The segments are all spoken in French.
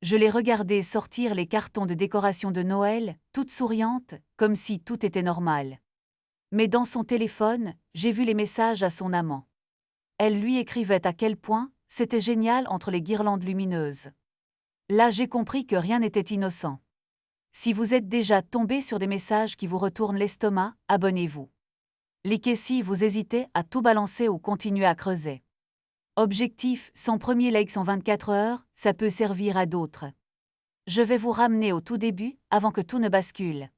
Je l'ai regardée sortir les cartons de décoration de Noël, toute souriante, comme si tout était normal. Mais dans son téléphone, j'ai vu les messages à son amant. Elle lui écrivait à quel point c'était génial entre les guirlandes lumineuses. Là, j'ai compris que rien n'était innocent. Si vous êtes déjà tombé sur des messages qui vous retournent l'estomac, abonnez-vous. Likez si vous hésitez à tout balancer ou continuer à creuser. Objectif, son premier like en 24 heures, ça peut servir à d'autres. Je vais vous ramener au tout début, avant que tout ne bascule.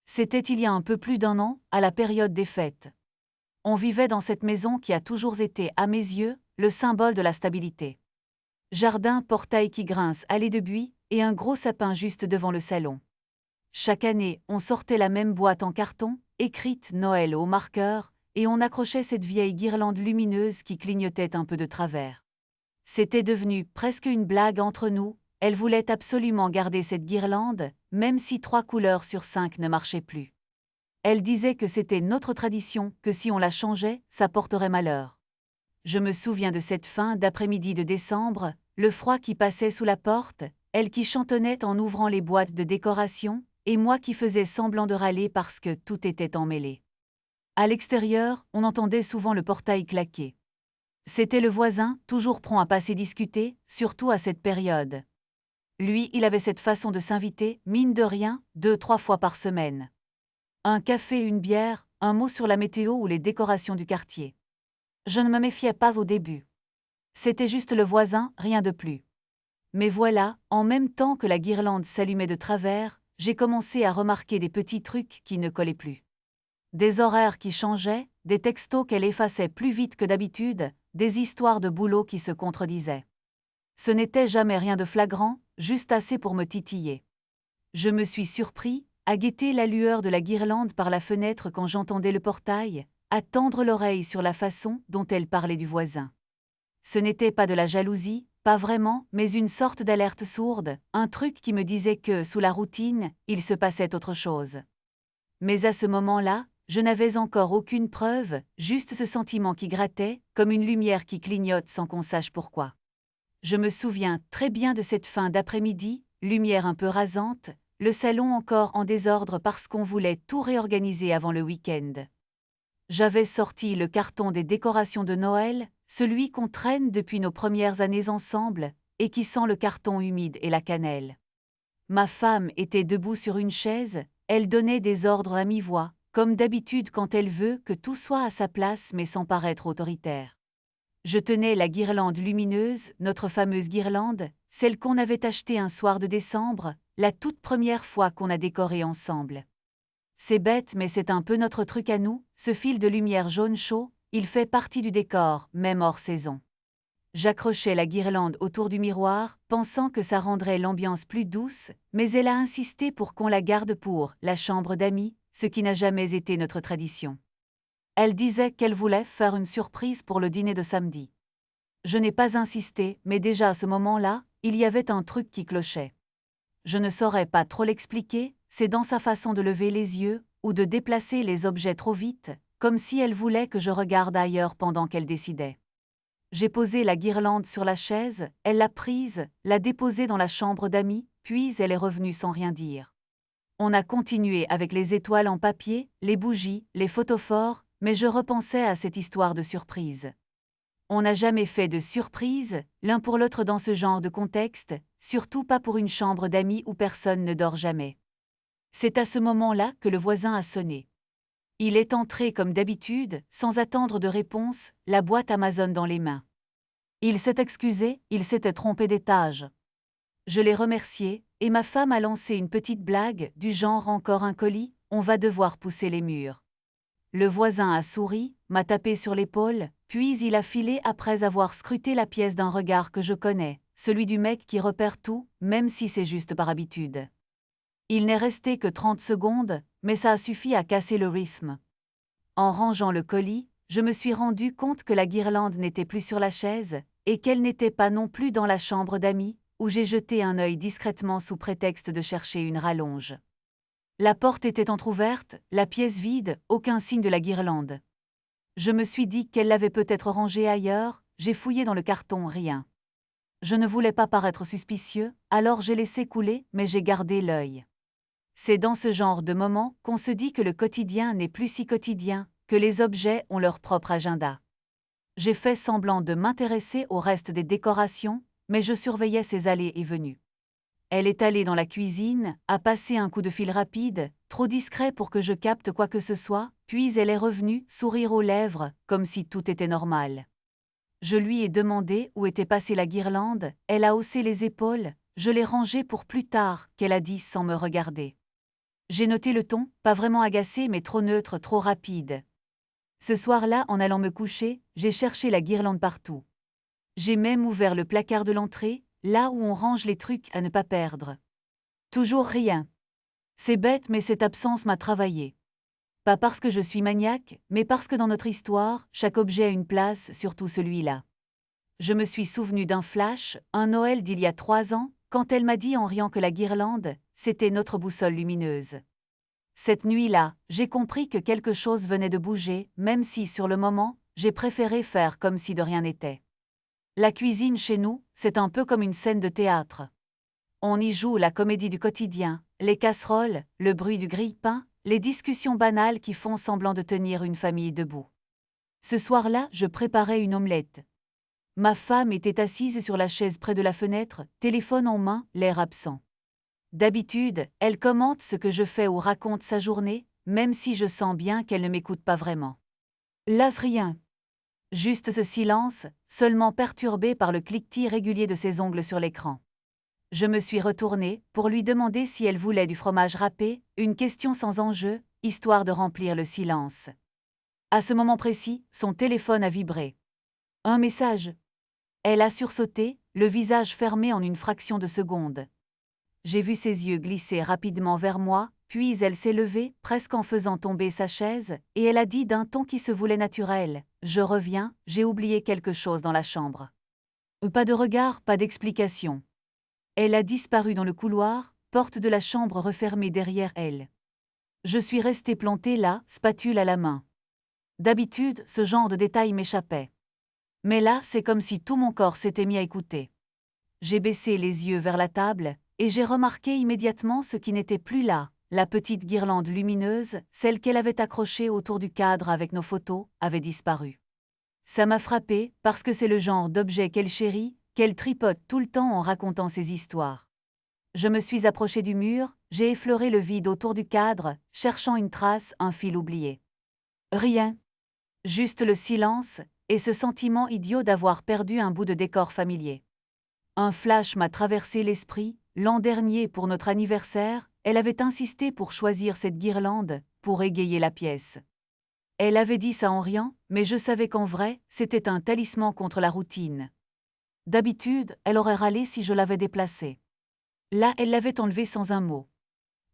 C'était il y a un peu plus d'un an, à la période des fêtes. On vivait dans cette maison qui a toujours été, à mes yeux, le symbole de la stabilité. Jardin, portail qui grince, allée de buis, et un gros sapin juste devant le salon. Chaque année, on sortait la même boîte en carton, écrite Noël au marqueur, et on accrochait cette vieille guirlande lumineuse qui clignotait un peu de travers. C'était devenu presque une blague entre nous, elle voulait absolument garder cette guirlande, même si 3 couleurs sur 5 ne marchaient plus. Elle disait que c'était notre tradition, que si on la changeait, ça porterait malheur. Je me souviens de cette fin d'après-midi de décembre, le froid qui passait sous la porte, elle qui chantonnait en ouvrant les boîtes de décoration, et moi qui faisais semblant de râler parce que tout était emmêlé. À l'extérieur, on entendait souvent le portail claquer. C'était le voisin, toujours prompt à passer discuter, surtout à cette période. Lui, il avait cette façon de s'inviter, mine de rien, 2-3 fois par semaine. Un café, une bière, un mot sur la météo ou les décorations du quartier. Je ne me méfiais pas au début. C'était juste le voisin, rien de plus. Mais voilà, en même temps que la guirlande s'allumait de travers, j'ai commencé à remarquer des petits trucs qui ne collaient plus. Des horaires qui changeaient, des textos qu'elle effaçait plus vite que d'habitude, des histoires de boulot qui se contredisaient. Ce n'était jamais rien de flagrant, juste assez pour me titiller. Je me suis surpris, à guetter la lueur de la guirlande par la fenêtre quand j'entendais le portail, à tendre l'oreille sur la façon dont elle parlait du voisin. Ce n'était pas de la jalousie, pas vraiment, mais une sorte d'alerte sourde, un truc qui me disait que, sous la routine, il se passait autre chose. Mais à ce moment-là, je n'avais encore aucune preuve, juste ce sentiment qui grattait, comme une lumière qui clignote sans qu'on sache pourquoi. Je me souviens très bien de cette fin d'après-midi, lumière un peu rasante, le salon encore en désordre parce qu'on voulait tout réorganiser avant le week-end. J'avais sorti le carton des décorations de Noël, celui qu'on traîne depuis nos premières années ensemble, et qui sent le carton humide et la cannelle. Ma femme était debout sur une chaise, elle donnait des ordres à mi-voix, comme d'habitude quand elle veut que tout soit à sa place mais sans paraître autoritaire. Je tenais la guirlande lumineuse, notre fameuse guirlande, celle qu'on avait achetée un soir de décembre, la toute première fois qu'on a décoré ensemble. C'est bête mais c'est un peu notre truc à nous, ce fil de lumière jaune chaud, il fait partie du décor, même hors saison. J'accrochais la guirlande autour du miroir, pensant que ça rendrait l'ambiance plus douce, mais elle a insisté pour qu'on la garde pour la chambre d'amis, ce qui n'a jamais été notre tradition. Elle disait qu'elle voulait faire une surprise pour le dîner de samedi. Je n'ai pas insisté, mais déjà à ce moment-là, il y avait un truc qui clochait. Je ne saurais pas trop l'expliquer, c'est dans sa façon de lever les yeux, ou de déplacer les objets trop vite, comme si elle voulait que je regarde ailleurs pendant qu'elle décidait. J'ai posé la guirlande sur la chaise, elle l'a prise, l'a déposée dans la chambre d'amis, puis elle est revenue sans rien dire. On a continué avec les étoiles en papier, les bougies, les photophores, mais je repensais à cette histoire de surprise. On n'a jamais fait de surprise, l'un pour l'autre dans ce genre de contexte, surtout pas pour une chambre d'amis où personne ne dort jamais. C'est à ce moment-là que le voisin a sonné. Il est entré comme d'habitude, sans attendre de réponse, la boîte Amazon dans les mains. Il s'est excusé, il s'était trompé d'étage. Je l'ai remercié, et ma femme a lancé une petite blague, du genre encore un colis, on va devoir pousser les murs. Le voisin a souri, m'a tapé sur l'épaule, puis il a filé après avoir scruté la pièce d'un regard que je connais, celui du mec qui repère tout, même si c'est juste par habitude. Il n'est resté que 30 secondes, mais ça a suffi à casser le rythme. En rangeant le colis, je me suis rendu compte que la guirlande n'était plus sur la chaise, et qu'elle n'était pas non plus dans la chambre d'amis, où j'ai jeté un œil discrètement sous prétexte de chercher une rallonge. La porte était entr'ouverte, la pièce vide, aucun signe de la guirlande. Je me suis dit qu'elle l'avait peut-être rangée ailleurs, j'ai fouillé dans le carton, rien. Je ne voulais pas paraître suspicieux, alors j'ai laissé couler, mais j'ai gardé l'œil. C'est dans ce genre de moment qu'on se dit que le quotidien n'est plus si quotidien, que les objets ont leur propre agenda. J'ai fait semblant de m'intéresser au reste des décorations, mais je surveillais ses allées et venues. Elle est allée dans la cuisine, a passé un coup de fil rapide, trop discret pour que je capte quoi que ce soit, puis elle est revenue, sourire aux lèvres, comme si tout était normal. Je lui ai demandé où était passée la guirlande, elle a haussé les épaules, je l'ai rangée pour plus tard, qu'elle a dit sans me regarder. J'ai noté le ton, pas vraiment agacé mais trop neutre, trop rapide. Ce soir-là, en allant me coucher, j'ai cherché la guirlande partout. J'ai même ouvert le placard de l'entrée, là où on range les trucs à ne pas perdre. Toujours rien. C'est bête mais cette absence m'a travaillé. Pas parce que je suis maniaque, mais parce que dans notre histoire, chaque objet a une place, surtout celui-là. Je me suis souvenu d'un flash, un Noël d'il y a 3 ans, quand elle m'a dit en riant que la guirlande, c'était notre boussole lumineuse. Cette nuit-là, j'ai compris que quelque chose venait de bouger, même si sur le moment, j'ai préféré faire comme si de rien n'était. La cuisine chez nous, c'est un peu comme une scène de théâtre. On y joue la comédie du quotidien, les casseroles, le bruit du grille-pain, les discussions banales qui font semblant de tenir une famille debout. Ce soir-là, je préparais une omelette. Ma femme était assise sur la chaise près de la fenêtre, téléphone en main, l'air absent. D'habitude, elle commente ce que je fais ou raconte sa journée, même si je sens bien qu'elle ne m'écoute pas vraiment. Là, rien. Juste ce silence, seulement perturbé par le cliquetis régulier de ses ongles sur l'écran. Je me suis retournée pour lui demander si elle voulait du fromage râpé, une question sans enjeu, histoire de remplir le silence. À ce moment précis, son téléphone a vibré. Un message. Elle a sursauté, le visage fermé en une fraction de seconde. J'ai vu ses yeux glisser rapidement vers moi, puis elle s'est levée, presque en faisant tomber sa chaise, et elle a dit d'un ton qui se voulait naturel, « Je reviens, j'ai oublié quelque chose dans la chambre. » Pas de regard, pas d'explication. Elle a disparu dans le couloir, porte de la chambre refermée derrière elle. Je suis restée plantée là, spatule à la main. D'habitude, ce genre de détail m'échappait. Mais là, c'est comme si tout mon corps s'était mis à écouter. J'ai baissé les yeux vers la table, et j'ai remarqué immédiatement ce qui n'était plus là, la petite guirlande lumineuse, celle qu'elle avait accrochée autour du cadre avec nos photos, avait disparu. Ça m'a frappé parce que c'est le genre d'objet qu'elle chérit, qu'elle tripote tout le temps en racontant ses histoires. Je me suis approchée du mur, j'ai effleuré le vide autour du cadre, cherchant une trace, un fil oublié. Rien. Juste le silence, et ce sentiment idiot d'avoir perdu un bout de décor familier. Un flash m'a traversé l'esprit, l'an dernier pour notre anniversaire, elle avait insisté pour choisir cette guirlande, pour égayer la pièce. Elle avait dit ça en riant, mais je savais qu'en vrai, c'était un talisman contre la routine. D'habitude, elle aurait râlé si je l'avais déplacée. Là, elle l'avait enlevée sans un mot.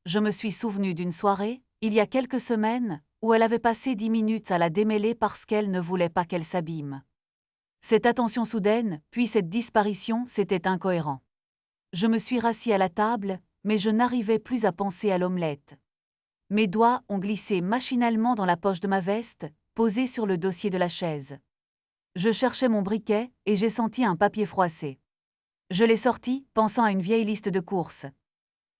Je me suis souvenu d'une soirée, il y a quelques semaines, où elle avait passé 10 minutes à la démêler parce qu'elle ne voulait pas qu'elle s'abîme. Cette attention soudaine, puis cette disparition, c'était incohérent. Je me suis rassis à la table, mais je n'arrivais plus à penser à l'omelette. Mes doigts ont glissé machinalement dans la poche de ma veste, posée sur le dossier de la chaise. Je cherchais mon briquet, et j'ai senti un papier froissé. Je l'ai sorti, pensant à une vieille liste de courses.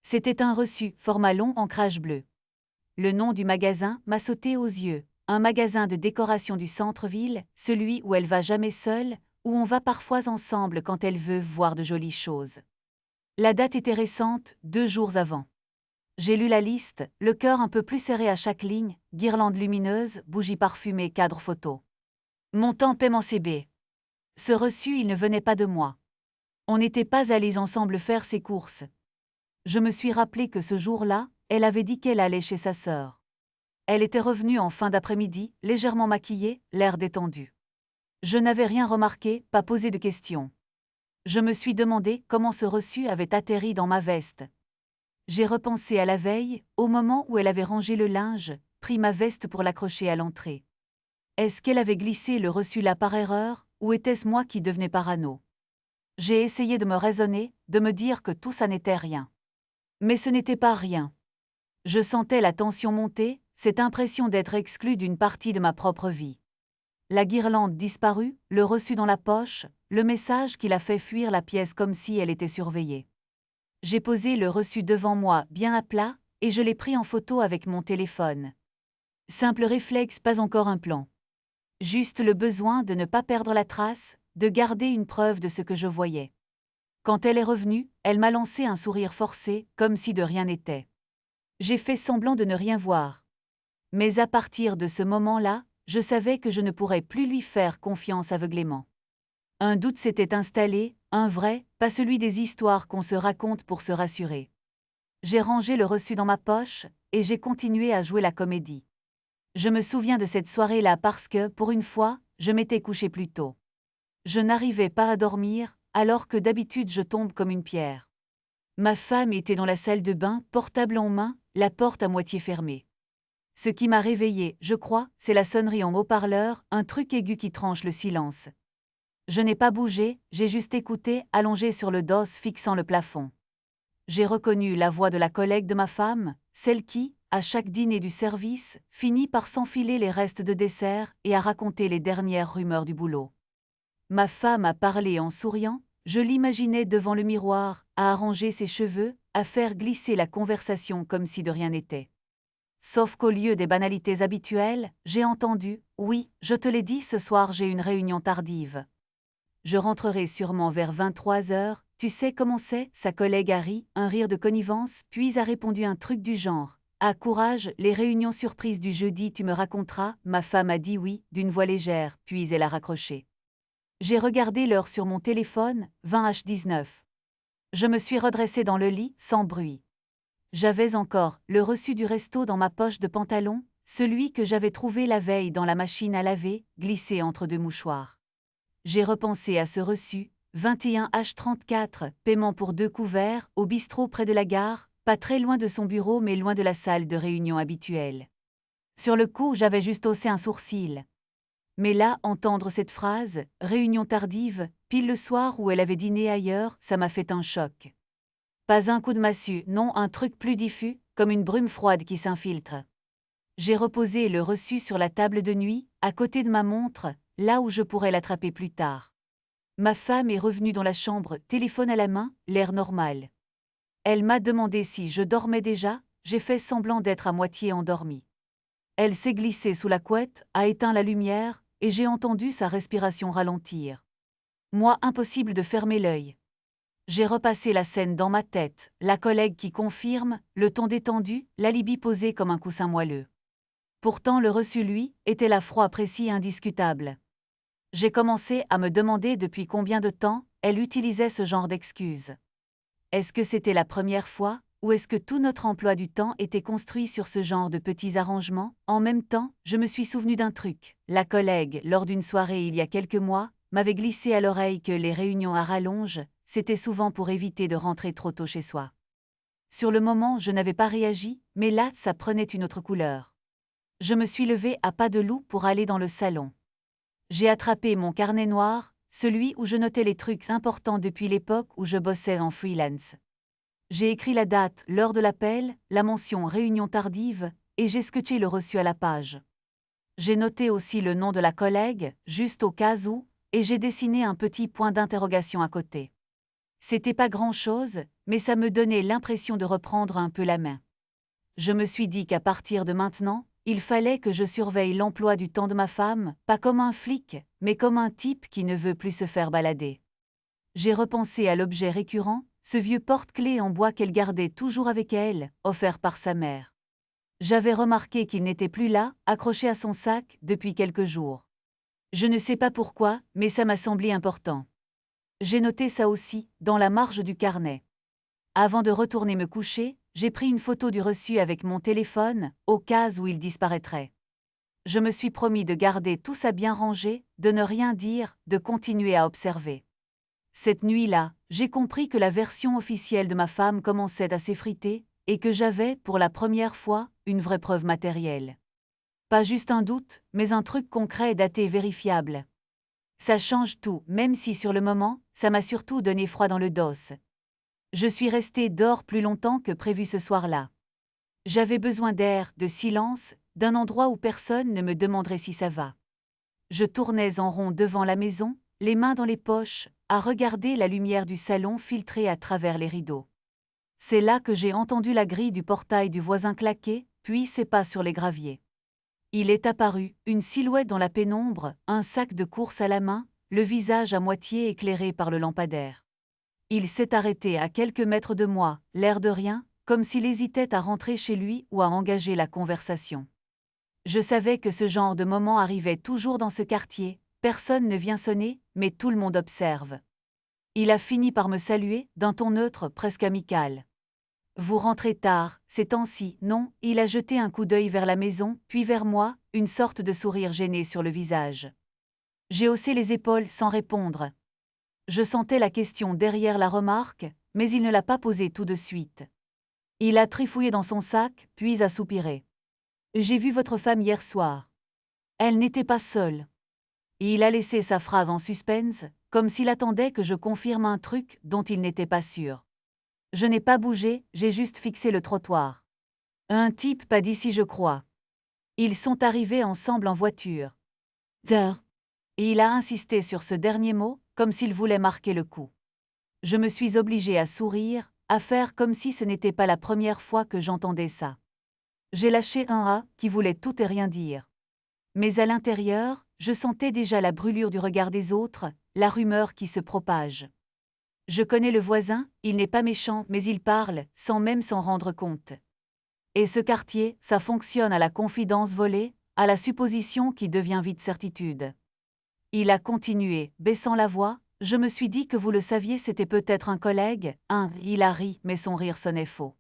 C'était un reçu, format long ancrage bleu. Le nom du magasin m'a sauté aux yeux. Un magasin de décoration du centre-ville, celui où elle va jamais seule, où on va parfois ensemble quand elle veut voir de jolies choses. La date était récente, 2 jours avant. J'ai lu la liste, le cœur un peu plus serré à chaque ligne, guirlande lumineuse, bougie parfumée, cadre photo. Montant paiement CB. Ce reçu, il ne venait pas de moi. On n'était pas allés ensemble faire ses courses. Je me suis rappelé que ce jour-là, elle avait dit qu'elle allait chez sa sœur. Elle était revenue en fin d'après-midi, légèrement maquillée, l'air détendu. Je n'avais rien remarqué, pas posé de questions. Je me suis demandé comment ce reçu avait atterri dans ma veste. J'ai repensé à la veille, au moment où elle avait rangé le linge, pris ma veste pour l'accrocher à l'entrée. Est-ce qu'elle avait glissé le reçu là par erreur, ou était-ce moi qui devenais parano? J'ai essayé de me raisonner, de me dire que tout ça n'était rien. Mais ce n'était pas rien. Je sentais la tension monter, cette impression d'être exclue d'une partie de ma propre vie. La guirlande disparue, le reçu dans la poche, le message qui l'a fait fuir la pièce comme si elle était surveillée. J'ai posé le reçu devant moi, bien à plat, et je l'ai pris en photo avec mon téléphone. Simple réflexe, pas encore un plan. Juste le besoin de ne pas perdre la trace, de garder une preuve de ce que je voyais. Quand elle est revenue, elle m'a lancé un sourire forcé, comme si de rien n'était. J'ai fait semblant de ne rien voir. Mais à partir de ce moment-là, je savais que je ne pourrais plus lui faire confiance aveuglément. Un doute s'était installé, un vrai, pas celui des histoires qu'on se raconte pour se rassurer. J'ai rangé le reçu dans ma poche, et j'ai continué à jouer la comédie. Je me souviens de cette soirée-là parce que, pour une fois, je m'étais couché plus tôt. Je n'arrivais pas à dormir, alors que d'habitude je tombe comme une pierre. Ma femme était dans la salle de bain, portable en main, la porte à moitié fermée. Ce qui m'a réveillée, je crois, c'est la sonnerie en haut-parleur, un truc aigu qui tranche le silence. Je n'ai pas bougé, j'ai juste écouté, allongé sur le dos fixant le plafond. J'ai reconnu la voix de la collègue de ma femme, celle qui, à chaque dîner du service, finit par s'enfiler les restes de dessert et à raconter les dernières rumeurs du boulot. Ma femme a parlé en souriant, je l'imaginais devant le miroir, à arranger ses cheveux, à faire glisser la conversation comme si de rien n'était. Sauf qu'au lieu des banalités habituelles, j'ai entendu « Oui, je te l'ai dit, ce soir j'ai une réunion tardive. Je rentrerai sûrement vers 23 heures, tu sais comment c'est ?» Sa collègue a ri, un rire de connivence, puis a répondu un truc du genre « Ah courage, les réunions surprises du jeudi tu me raconteras ?» Ma femme a dit oui, d'une voix légère, puis elle a raccroché. J'ai regardé l'heure sur mon téléphone, 20h19. Je me suis redressée dans le lit, sans bruit. J'avais encore le reçu du resto dans ma poche de pantalon, celui que j'avais trouvé la veille dans la machine à laver, glissé entre deux mouchoirs. J'ai repensé à ce reçu, 21h34, paiement pour 2 couverts, au bistrot près de la gare, pas très loin de son bureau mais loin de la salle de réunion habituelle. Sur le coup, j'avais juste haussé un sourcil. Mais là, entendre cette phrase, réunion tardive, pile le soir où elle avait dîné ailleurs, ça m'a fait un choc. Pas un coup de massue, non, un truc plus diffus, comme une brume froide qui s'infiltre. J'ai reposé le reçu sur la table de nuit, à côté de ma montre, là où je pourrais l'attraper plus tard. Ma femme est revenue dans la chambre, téléphone à la main, l'air normal. Elle m'a demandé si je dormais déjà, j'ai fait semblant d'être à moitié endormie. Elle s'est glissée sous la couette, a éteint la lumière, et j'ai entendu sa respiration ralentir. Moi, impossible de fermer l'œil. J'ai repassé la scène dans ma tête, la collègue qui confirme, le ton détendu, l'alibi posé comme un coussin moelleux. Pourtant le reçu, lui, était là froid, précis, indiscutable. J'ai commencé à me demander depuis combien de temps elle utilisait ce genre d'excuses. Est-ce que c'était la première fois, ou est-ce que tout notre emploi du temps était construit sur ce genre de petits arrangements? En même temps, je me suis souvenu d'un truc. La collègue, lors d'une soirée il y a quelques mois, m'avait glissé à l'oreille que les réunions à rallonge, c'était souvent pour éviter de rentrer trop tôt chez soi. Sur le moment, je n'avais pas réagi, mais là, ça prenait une autre couleur. Je me suis levée à pas de loup pour aller dans le salon. J'ai attrapé mon carnet noir, celui où je notais les trucs importants depuis l'époque où je bossais en freelance. J'ai écrit la date, l'heure de l'appel, la mention réunion tardive, et j'ai scotché le reçu à la page. J'ai noté aussi le nom de la collègue, juste au cas où, et j'ai dessiné un petit point d'interrogation à côté. C'était pas grand-chose, mais ça me donnait l'impression de reprendre un peu la main. Je me suis dit qu'à partir de maintenant, il fallait que je surveille l'emploi du temps de ma femme, pas comme un flic, mais comme un type qui ne veut plus se faire balader. J'ai repensé à l'objet récurrent, ce vieux porte-clés en bois qu'elle gardait toujours avec elle, offert par sa mère. J'avais remarqué qu'il n'était plus là, accroché à son sac, depuis quelques jours. Je ne sais pas pourquoi, mais ça m'a semblé important. J'ai noté ça aussi, dans la marge du carnet. Avant de retourner me coucher, j'ai pris une photo du reçu avec mon téléphone, au cas où il disparaîtrait. Je me suis promis de garder tout ça bien rangé, de ne rien dire, de continuer à observer. Cette nuit-là, j'ai compris que la version officielle de ma femme commençait à s'effriter, et que j'avais, pour la première fois, une vraie preuve matérielle. Pas juste un doute, mais un truc concret, daté, vérifiable. Ça change tout, même si sur le moment, ça m'a surtout donné froid dans le dos. Je suis restée dehors plus longtemps que prévu ce soir-là. J'avais besoin d'air, de silence, d'un endroit où personne ne me demanderait si ça va. Je tournais en rond devant la maison, les mains dans les poches, à regarder la lumière du salon filtrer à travers les rideaux. C'est là que j'ai entendu la grille du portail du voisin claquer, puis ses pas sur les graviers. Il est apparu, une silhouette dans la pénombre, un sac de course à la main, le visage à moitié éclairé par le lampadaire. Il s'est arrêté à quelques mètres de moi, l'air de rien, comme s'il hésitait à rentrer chez lui ou à engager la conversation. Je savais que ce genre de moment arrivait toujours dans ce quartier, personne ne vient sonner, mais tout le monde observe. Il a fini par me saluer, d'un ton neutre presque amical. « Vous rentrez tard, ces temps-ci, non ?» Il a jeté un coup d'œil vers la maison, puis vers moi, une sorte de sourire gêné sur le visage. J'ai haussé les épaules sans répondre. Je sentais la question derrière la remarque, mais il ne l'a pas posée tout de suite. Il a trifouillé dans son sac, puis a soupiré. « J'ai vu votre femme hier soir. Elle n'était pas seule. » Et il a laissé sa phrase en suspense, comme s'il attendait que je confirme un truc dont il n'était pas sûr. Je n'ai pas bougé, j'ai juste fixé le trottoir. Un type pas d'ici, je crois. Ils sont arrivés ensemble en voiture. Et il a insisté sur ce dernier mot, comme s'il voulait marquer le coup. Je me suis obligée à sourire, à faire comme si ce n'était pas la première fois que j'entendais ça. J'ai lâché un « ah » qui voulait tout et rien dire. Mais à l'intérieur, je sentais déjà la brûlure du regard des autres, la rumeur qui se propage. Je connais le voisin, il n'est pas méchant, mais il parle, sans même s'en rendre compte. Et ce quartier, ça fonctionne à la confidence volée, à la supposition qui devient vite certitude. Il a continué, baissant la voix, je me suis dit que vous le saviez, c'était peut-être un collègue, il a ri, mais son rire sonnait faux.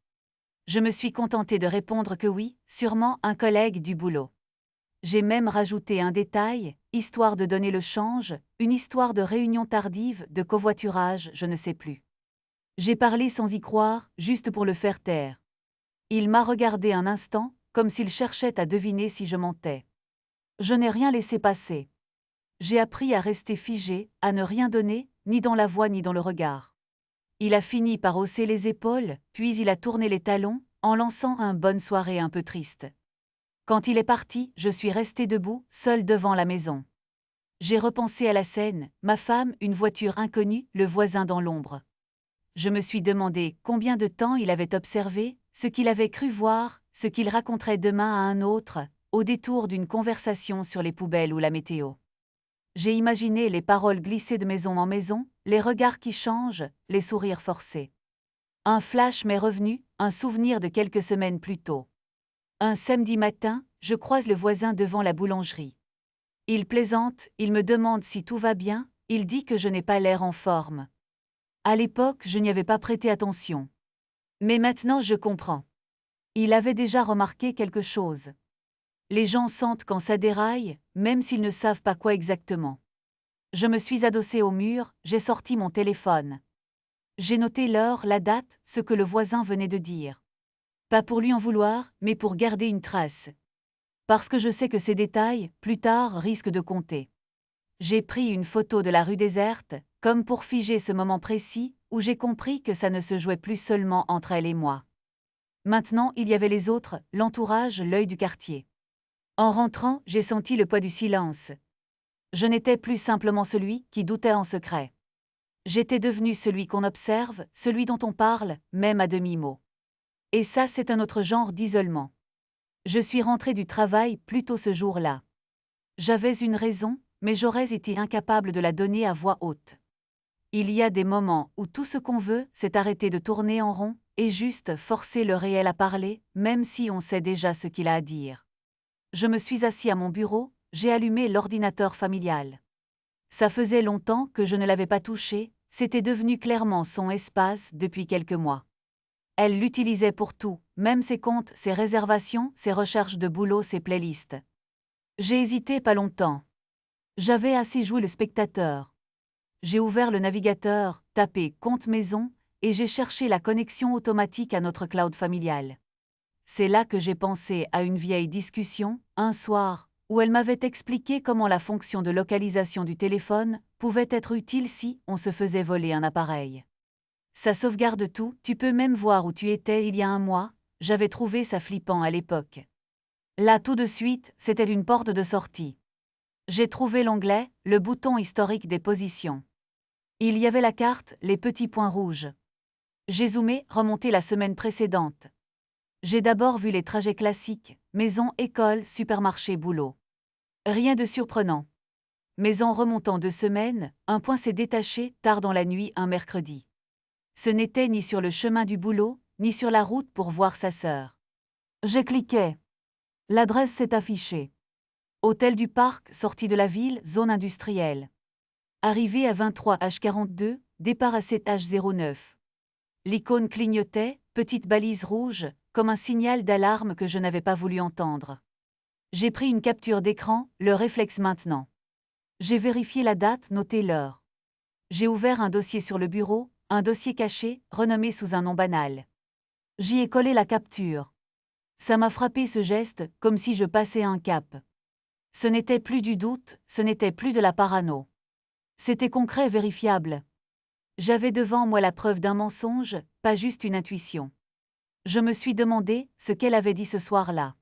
Je me suis contentée de répondre que oui, sûrement un collègue du boulot. J'ai même rajouté un détail, histoire de donner le change, une histoire de réunion tardive, de covoiturage, je ne sais plus. J'ai parlé sans y croire, juste pour le faire taire. Il m'a regardé un instant, comme s'il cherchait à deviner si je mentais. Je n'ai rien laissé passer. J'ai appris à rester figé, à ne rien donner, ni dans la voix ni dans le regard. Il a fini par hausser les épaules, puis il a tourné les talons, en lançant un « bonne soirée » un peu triste. Quand il est parti, je suis restée debout, seule devant la maison. J'ai repensé à la scène, ma femme, une voiture inconnue, le voisin dans l'ombre. Je me suis demandé combien de temps il avait observé, ce qu'il avait cru voir, ce qu'il raconterait demain à un autre, au détour d'une conversation sur les poubelles ou la météo. J'ai imaginé les paroles glisser de maison en maison, les regards qui changent, les sourires forcés. Un flash m'est revenu, un souvenir de quelques semaines plus tôt. Un samedi matin, je croise le voisin devant la boulangerie. Il plaisante, il me demande si tout va bien, il dit que je n'ai pas l'air en forme. À l'époque, je n'y avais pas prêté attention. Mais maintenant je comprends. Il avait déjà remarqué quelque chose. Les gens sentent quand ça déraille, même s'ils ne savent pas quoi exactement. Je me suis adossée au mur, j'ai sorti mon téléphone. J'ai noté l'heure, la date, ce que le voisin venait de dire. Pas pour lui en vouloir, mais pour garder une trace. Parce que je sais que ces détails, plus tard, risquent de compter. J'ai pris une photo de la rue déserte, comme pour figer ce moment précis, où j'ai compris que ça ne se jouait plus seulement entre elle et moi. Maintenant, il y avait les autres, l'entourage, l'œil du quartier. En rentrant, j'ai senti le poids du silence. Je n'étais plus simplement celui qui doutait en secret. J'étais devenu celui qu'on observe, celui dont on parle, même à demi-mot. Et ça, c'est un autre genre d'isolement. Je suis rentrée du travail plus tôt ce jour-là. J'avais une raison, mais j'aurais été incapable de la donner à voix haute. Il y a des moments où tout ce qu'on veut, c'est arrêter de tourner en rond, et juste forcer le réel à parler, même si on sait déjà ce qu'il a à dire. Je me suis assis à mon bureau, j'ai allumé l'ordinateur familial. Ça faisait longtemps que je ne l'avais pas touché, c'était devenu clairement son espace depuis quelques mois. Elle l'utilisait pour tout, même ses comptes, ses réservations, ses recherches de boulot, ses playlists. J'ai hésité pas longtemps. J'avais assez joué le spectateur. J'ai ouvert le navigateur, tapé « compte maison » et j'ai cherché la connexion automatique à notre cloud familial. C'est là que j'ai pensé à une vieille discussion, un soir, où elle m'avait expliqué comment la fonction de localisation du téléphone pouvait être utile si on se faisait voler un appareil. Ça sauvegarde tout, tu peux même voir où tu étais il y a un mois, j'avais trouvé ça flippant à l'époque. Là tout de suite, c'était une porte de sortie. J'ai trouvé l'onglet, le bouton historique des positions. Il y avait la carte, les petits points rouges. J'ai zoomé, remonté la semaine précédente. J'ai d'abord vu les trajets classiques, maison, école, supermarché, boulot. Rien de surprenant. Mais en remontant 2 semaines, un point s'est détaché, tard dans la nuit, un mercredi. Ce n'était ni sur le chemin du boulot, ni sur la route pour voir sa sœur. J'ai cliqué. L'adresse s'est affichée. Hôtel du Parc, sortie de la ville, zone industrielle. Arrivé à 23h42, départ à 7h09. L'icône clignotait, petite balise rouge, comme un signal d'alarme que je n'avais pas voulu entendre. J'ai pris une capture d'écran, le réflexe maintenant. J'ai vérifié la date, noté l'heure. J'ai ouvert un dossier sur le bureau, un dossier caché, renommé sous un nom banal. J'y ai collé la capture. Ça m'a frappé ce geste, comme si je passais un cap. Ce n'était plus du doute, ce n'était plus de la parano. C'était concret et vérifiable. J'avais devant moi la preuve d'un mensonge, pas juste une intuition. Je me suis demandé ce qu'elle avait dit ce soir-là.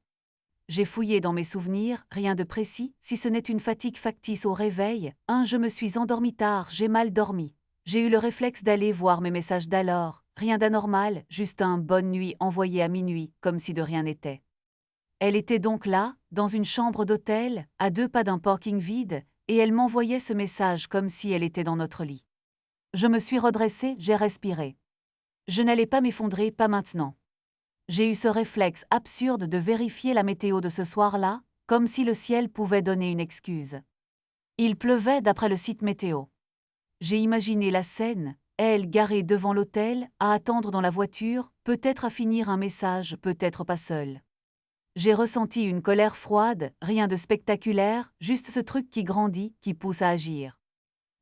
J'ai fouillé dans mes souvenirs, rien de précis, si ce n'est une fatigue factice au réveil, je me suis endormi tard, j'ai mal dormi. J'ai eu le réflexe d'aller voir mes messages d'alors, rien d'anormal, juste un bonne nuit envoyé à minuit, comme si de rien n'était. Elle était donc là, dans une chambre d'hôtel, à 2 pas d'un parking vide, et elle m'envoyait ce message comme si elle était dans notre lit. Je me suis redressée, j'ai respiré. Je n'allais pas m'effondrer, pas maintenant. J'ai eu ce réflexe absurde de vérifier la météo de ce soir-là, comme si le ciel pouvait donner une excuse. Il pleuvait d'après le site météo. J'ai imaginé la scène, elle garée devant l'hôtel, à attendre dans la voiture, peut-être à finir un message, peut-être pas seule. J'ai ressenti une colère froide, rien de spectaculaire, juste ce truc qui grandit, qui pousse à agir.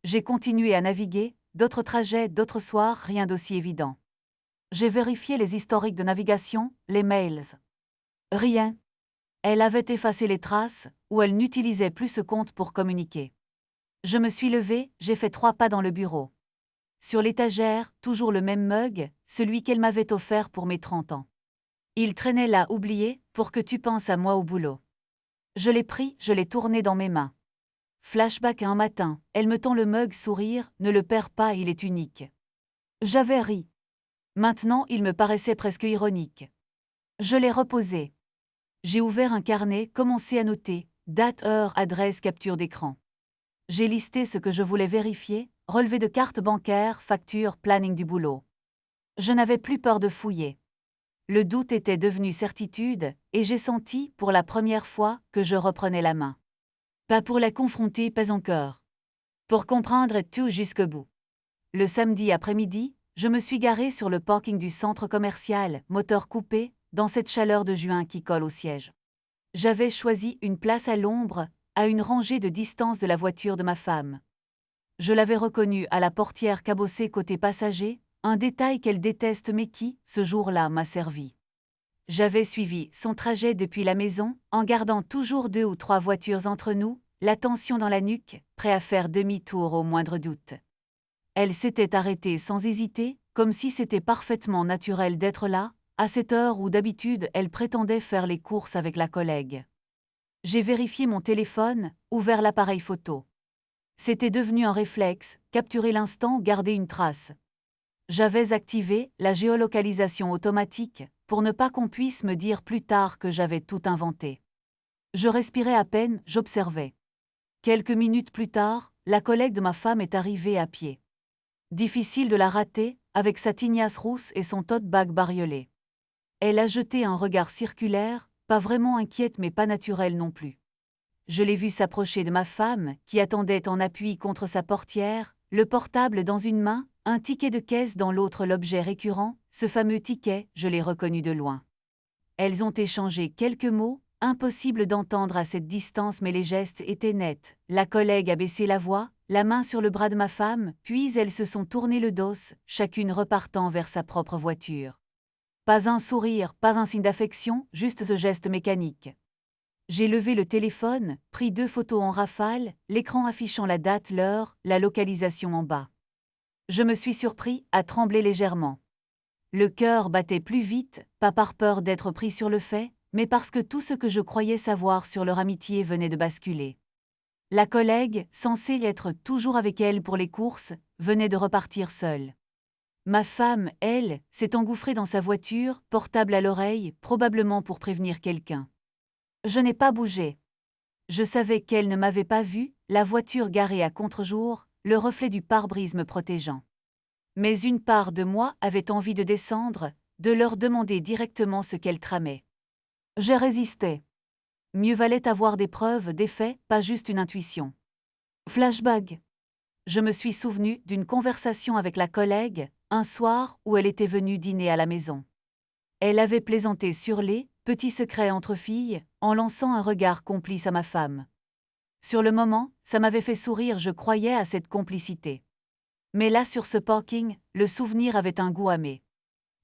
J'ai continué à naviguer, d'autres trajets, d'autres soirs, rien d'aussi évident. J'ai vérifié les historiques de navigation, les mails. Rien. Elle avait effacé les traces, ou elle n'utilisait plus ce compte pour communiquer. Je me suis levée, j'ai fait 3 pas dans le bureau. Sur l'étagère, toujours le même mug, celui qu'elle m'avait offert pour mes 30 ans. Il traînait là, oublié, pour que tu penses à moi au boulot. Je l'ai pris, je l'ai tourné dans mes mains. Flashback à un matin, elle me tend le mug, sourire, ne le perds pas, il est unique. J'avais ri. Maintenant, il me paraissait presque ironique. Je l'ai reposé. J'ai ouvert un carnet, commencé à noter, date, heure, adresse, capture d'écran. J'ai listé ce que je voulais vérifier, relevé de cartes bancaires, factures, planning du boulot. Je n'avais plus peur de fouiller. Le doute était devenu certitude, et j'ai senti, pour la première fois, que je reprenais la main. Pas pour la confronter, pas encore. Pour comprendre tout jusqu'au bout. Le samedi après-midi, je me suis garée sur le parking du centre commercial, moteur coupé, dans cette chaleur de juin qui colle au siège. J'avais choisi une place à l'ombre, à une rangée de distance de la voiture de ma femme. Je l'avais reconnue à la portière cabossée côté passager, un détail qu'elle déteste mais qui, ce jour-là, m'a servi. J'avais suivi son trajet depuis la maison, en gardant toujours 2 ou 3 voitures entre nous, la tension dans la nuque, prêt à faire demi-tour au moindre doute. Elle s'était arrêtée sans hésiter, comme si c'était parfaitement naturel d'être là, à cette heure où d'habitude elle prétendait faire les courses avec la collègue. J'ai vérifié mon téléphone, ouvert l'appareil photo. C'était devenu un réflexe, capturer l'instant, garder une trace. J'avais activé la géolocalisation automatique, pour ne pas qu'on puisse me dire plus tard que j'avais tout inventé. Je respirais à peine, j'observais. Quelques minutes plus tard, la collègue de ma femme est arrivée à pied. Difficile de la rater, avec sa tignasse rousse et son tote bag bariolé. Elle a jeté un regard circulaire, pas vraiment inquiète mais pas naturelle non plus. Je l'ai vue s'approcher de ma femme, qui attendait en appui contre sa portière, le portable dans une main, un ticket de caisse dans l'autre, l'objet récurrent, ce fameux ticket, je l'ai reconnu de loin. Elles ont échangé quelques mots, impossible d'entendre à cette distance mais les gestes étaient nets. La collègue a baissé la voix, la main sur le bras de ma femme, puis elles se sont tournées le dos, chacune repartant vers sa propre voiture. Pas un sourire, pas un signe d'affection, juste ce geste mécanique. J'ai levé le téléphone, pris 2 photos en rafale, l'écran affichant la date, l'heure, la localisation en bas. Je me suis surpris à trembler légèrement. Le cœur battait plus vite, pas par peur d'être pris sur le fait, mais parce que tout ce que je croyais savoir sur leur amitié venait de basculer. La collègue, censée être toujours avec elle pour les courses, venait de repartir seule. Ma femme, elle, s'est engouffrée dans sa voiture, portable à l'oreille, probablement pour prévenir quelqu'un. Je n'ai pas bougé. Je savais qu'elle ne m'avait pas vue, la voiture garée à contre-jour, le reflet du pare-brise me protégeant. Mais une part de moi avait envie de descendre, de leur demander directement ce qu'elle tramait. J'ai résisté. Mieux valait avoir des preuves, des faits, pas juste une intuition. Flashback. Je me suis souvenu d'une conversation avec la collègue, un soir où elle était venue dîner à la maison. Elle avait plaisanté sur les petits secrets entre filles, en lançant un regard complice à ma femme. Sur le moment, ça m'avait fait sourire, je croyais à cette complicité. Mais là, sur ce parking, le souvenir avait un goût amer.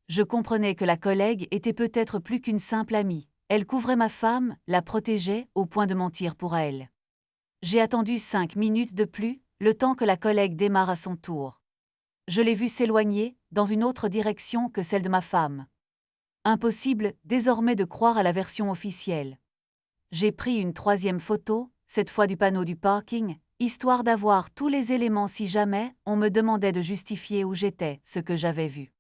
Je comprenais que la collègue était peut-être plus qu'une simple amie. Elle couvrait ma femme, la protégeait, au point de mentir pour elle. J'ai attendu 5 minutes de plus, le temps que la collègue démarre à son tour. Je l'ai vue s'éloigner, dans une autre direction que celle de ma femme. Impossible, désormais, de croire à la version officielle. J'ai pris une 3e photo, cette fois du panneau du parking, histoire d'avoir tous les éléments si jamais on me demandait de justifier où j'étais, ce que j'avais vu.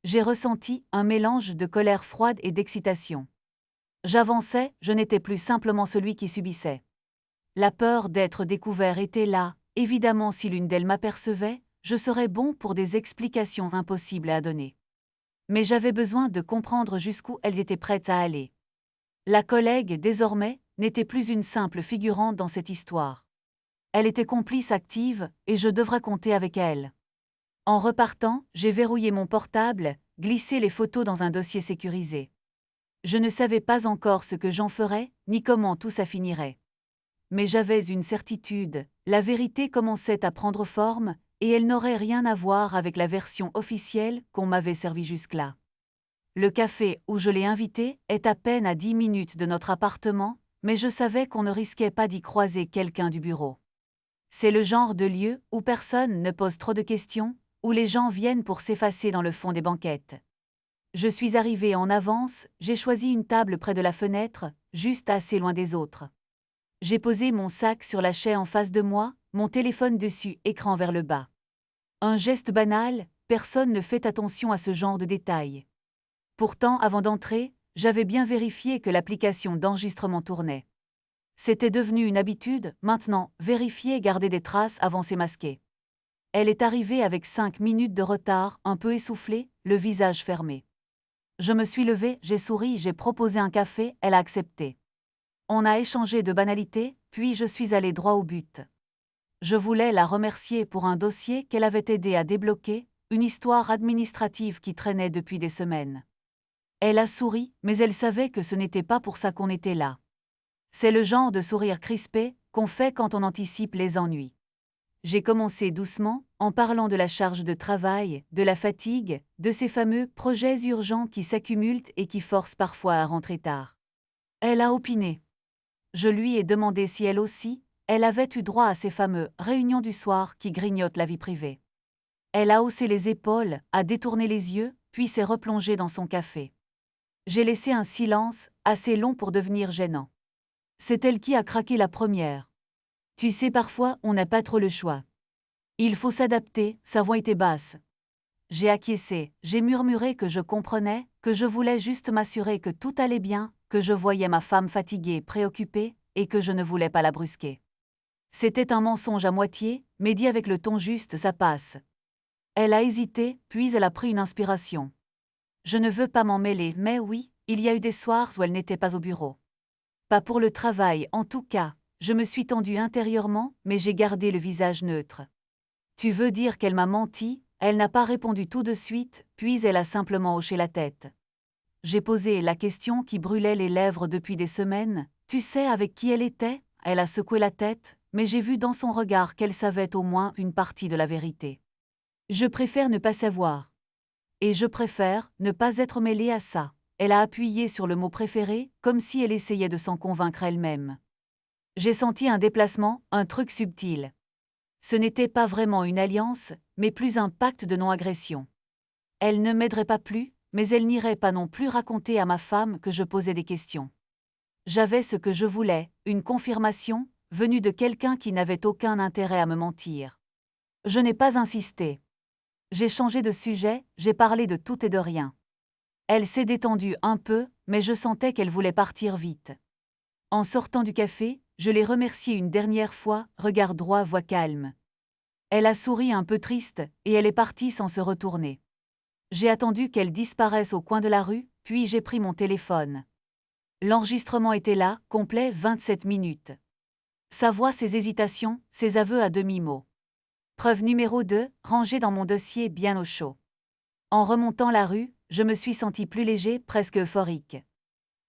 J'ai ressenti un mélange de colère froide et d'excitation. J'avançais, je n'étais plus simplement celui qui subissait. La peur d'être découvert était là, évidemment si l'une d'elles m'apercevait, je serais bon pour des explications impossibles à donner. Mais j'avais besoin de comprendre jusqu'où elles étaient prêtes à aller. La collègue, désormais, n'était plus une simple figurante dans cette histoire. Elle était complice active, et je devrais compter avec elle. En repartant, j'ai verrouillé mon portable, glissé les photos dans un dossier sécurisé. Je ne savais pas encore ce que j'en ferais, ni comment tout ça finirait. Mais j'avais une certitude, la vérité commençait à prendre forme, et elle n'aurait rien à voir avec la version officielle qu'on m'avait servie jusque-là. Le café où je l'ai invité est à peine à 10 minutes de notre appartement, mais je savais qu'on ne risquait pas d'y croiser quelqu'un du bureau. C'est le genre de lieu où personne ne pose trop de questions, où les gens viennent pour s'effacer dans le fond des banquettes. Je suis arrivée en avance, j'ai choisi une table près de la fenêtre, juste assez loin des autres. J'ai posé mon sac sur la chaise en face de moi, mon téléphone dessus, écran vers le bas. Un geste banal, personne ne fait attention à ce genre de détails. Pourtant, avant d'entrer, j'avais bien vérifié que l'application d'enregistrement tournait. C'était devenu une habitude, maintenant, vérifier et garder des traces avant c'est masqué. Elle est arrivée avec 5 minutes de retard, un peu essoufflée, le visage fermé. Je me suis levée, j'ai souri, j'ai proposé un café, elle a accepté. On a échangé de banalités, puis je suis allée droit au but. Je voulais la remercier pour un dossier qu'elle avait aidé à débloquer, une histoire administrative qui traînait depuis des semaines. Elle a souri, mais elle savait que ce n'était pas pour ça qu'on était là. C'est le genre de sourire crispé qu'on fait quand on anticipe les ennuis. J'ai commencé doucement, en parlant de la charge de travail, de la fatigue, de ces fameux projets urgents qui s'accumulent et qui forcent parfois à rentrer tard. Elle a opiné. Je lui ai demandé si elle aussi, elle avait eu droit à ces fameux « réunions du soir » qui grignotent la vie privée. Elle a haussé les épaules, a détourné les yeux, puis s'est replongée dans son café. J'ai laissé un silence, assez long pour devenir gênant. C'est elle qui a craqué la première. Tu sais, parfois, on n'a pas trop le choix. Il faut s'adapter, sa voix était basse. J'ai acquiescé, j'ai murmuré que je comprenais, que je voulais juste m'assurer que tout allait bien, que je voyais ma femme fatiguée, préoccupée, et que je ne voulais pas la brusquer. C'était un mensonge à moitié, mais dit avec le ton juste, ça passe. Elle a hésité, puis elle a pris une inspiration. Je ne veux pas m'en mêler, mais oui, il y a eu des soirs où elle n'était pas au bureau. Pas pour le travail, en tout cas. Je me suis tendue intérieurement, mais j'ai gardé le visage neutre. Tu veux dire qu'elle m'a menti? Elle n'a pas répondu tout de suite, puis elle a simplement hoché la tête. J'ai posé la question qui brûlait les lèvres depuis des semaines. Tu sais avec qui elle était? Elle a secoué la tête, mais j'ai vu dans son regard qu'elle savait au moins une partie de la vérité. Je préfère ne pas savoir. Et je préfère ne pas être mêlée à ça. Elle a appuyé sur le mot préféré, comme si elle essayait de s'en convaincre elle-même. J'ai senti un déplacement, un truc subtil. Ce n'était pas vraiment une alliance, mais plus un pacte de non-agression. Elle ne m'aiderait pas plus, mais elle n'irait pas non plus raconter à ma femme que je posais des questions. J'avais ce que je voulais, une confirmation, venue de quelqu'un qui n'avait aucun intérêt à me mentir. Je n'ai pas insisté. J'ai changé de sujet, j'ai parlé de tout et de rien. Elle s'est détendue un peu, mais je sentais qu'elle voulait partir vite. En sortant du café, je l'ai remerciée une dernière fois, regard droit, voix calme. Elle a souri un peu triste, et elle est partie sans se retourner. J'ai attendu qu'elle disparaisse au coin de la rue, puis j'ai pris mon téléphone. L'enregistrement était là, complet, 27 minutes. Sa voix, ses hésitations, ses aveux à demi-mot. Preuve numéro 2, rangée dans mon dossier bien au chaud. En remontant la rue, je me suis senti plus léger, presque euphorique.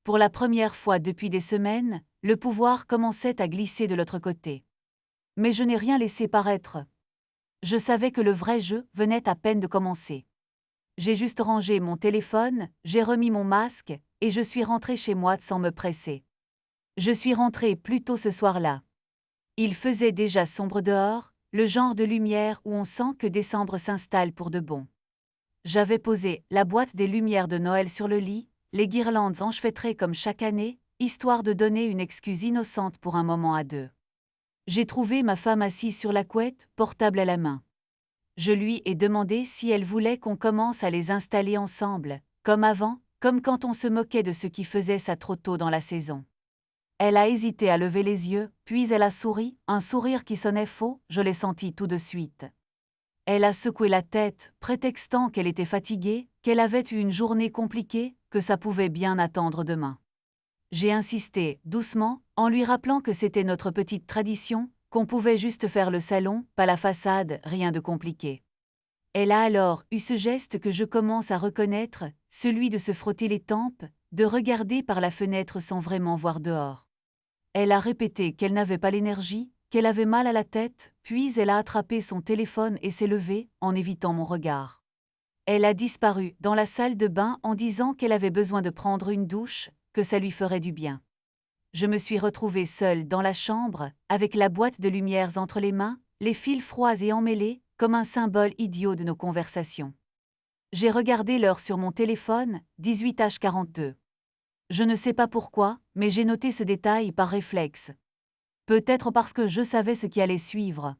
Pour la première fois depuis des semaines, le pouvoir commençait à glisser de l'autre côté. Mais je n'ai rien laissé paraître. Je savais que le vrai jeu venait à peine de commencer. J'ai juste rangé mon téléphone, j'ai remis mon masque, et je suis rentrée chez moi sans me presser. Je suis rentrée plus tôt ce soir-là. Il faisait déjà sombre dehors, le genre de lumière où on sent que décembre s'installe pour de bon. J'avais posé la boîte des lumières de Noël sur le lit, les guirlandes enchevêtrées comme chaque année, histoire de donner une excuse innocente pour un moment à deux. J'ai trouvé ma femme assise sur la couette, portable à la main. Je lui ai demandé si elle voulait qu'on commence à les installer ensemble, comme avant, comme quand on se moquait de ceux qui faisaient ça trop tôt dans la saison. Elle a hésité à lever les yeux, puis elle a souri, un sourire qui sonnait faux, je l'ai senti tout de suite. Elle a secoué la tête, prétextant qu'elle était fatiguée, qu'elle avait eu une journée compliquée, que ça pouvait bien attendre demain. J'ai insisté, doucement, en lui rappelant que c'était notre petite tradition, qu'on pouvait juste faire le salon, pas la façade, rien de compliqué. Elle a alors eu ce geste que je commence à reconnaître, celui de se frotter les tempes, de regarder par la fenêtre sans vraiment voir dehors. Elle a répété qu'elle n'avait pas l'énergie, qu'elle avait mal à la tête, puis elle a attrapé son téléphone et s'est levée, en évitant mon regard. Elle a disparu dans la salle de bain en disant qu'elle avait besoin de prendre une douche, que ça lui ferait du bien. Je me suis retrouvée seule dans la chambre, avec la boîte de lumières entre les mains, les fils froids et emmêlés, comme un symbole idiot de nos conversations. J'ai regardé l'heure sur mon téléphone, 18h42. Je ne sais pas pourquoi, mais j'ai noté ce détail par réflexe. Peut-être parce que je savais ce qui allait suivre.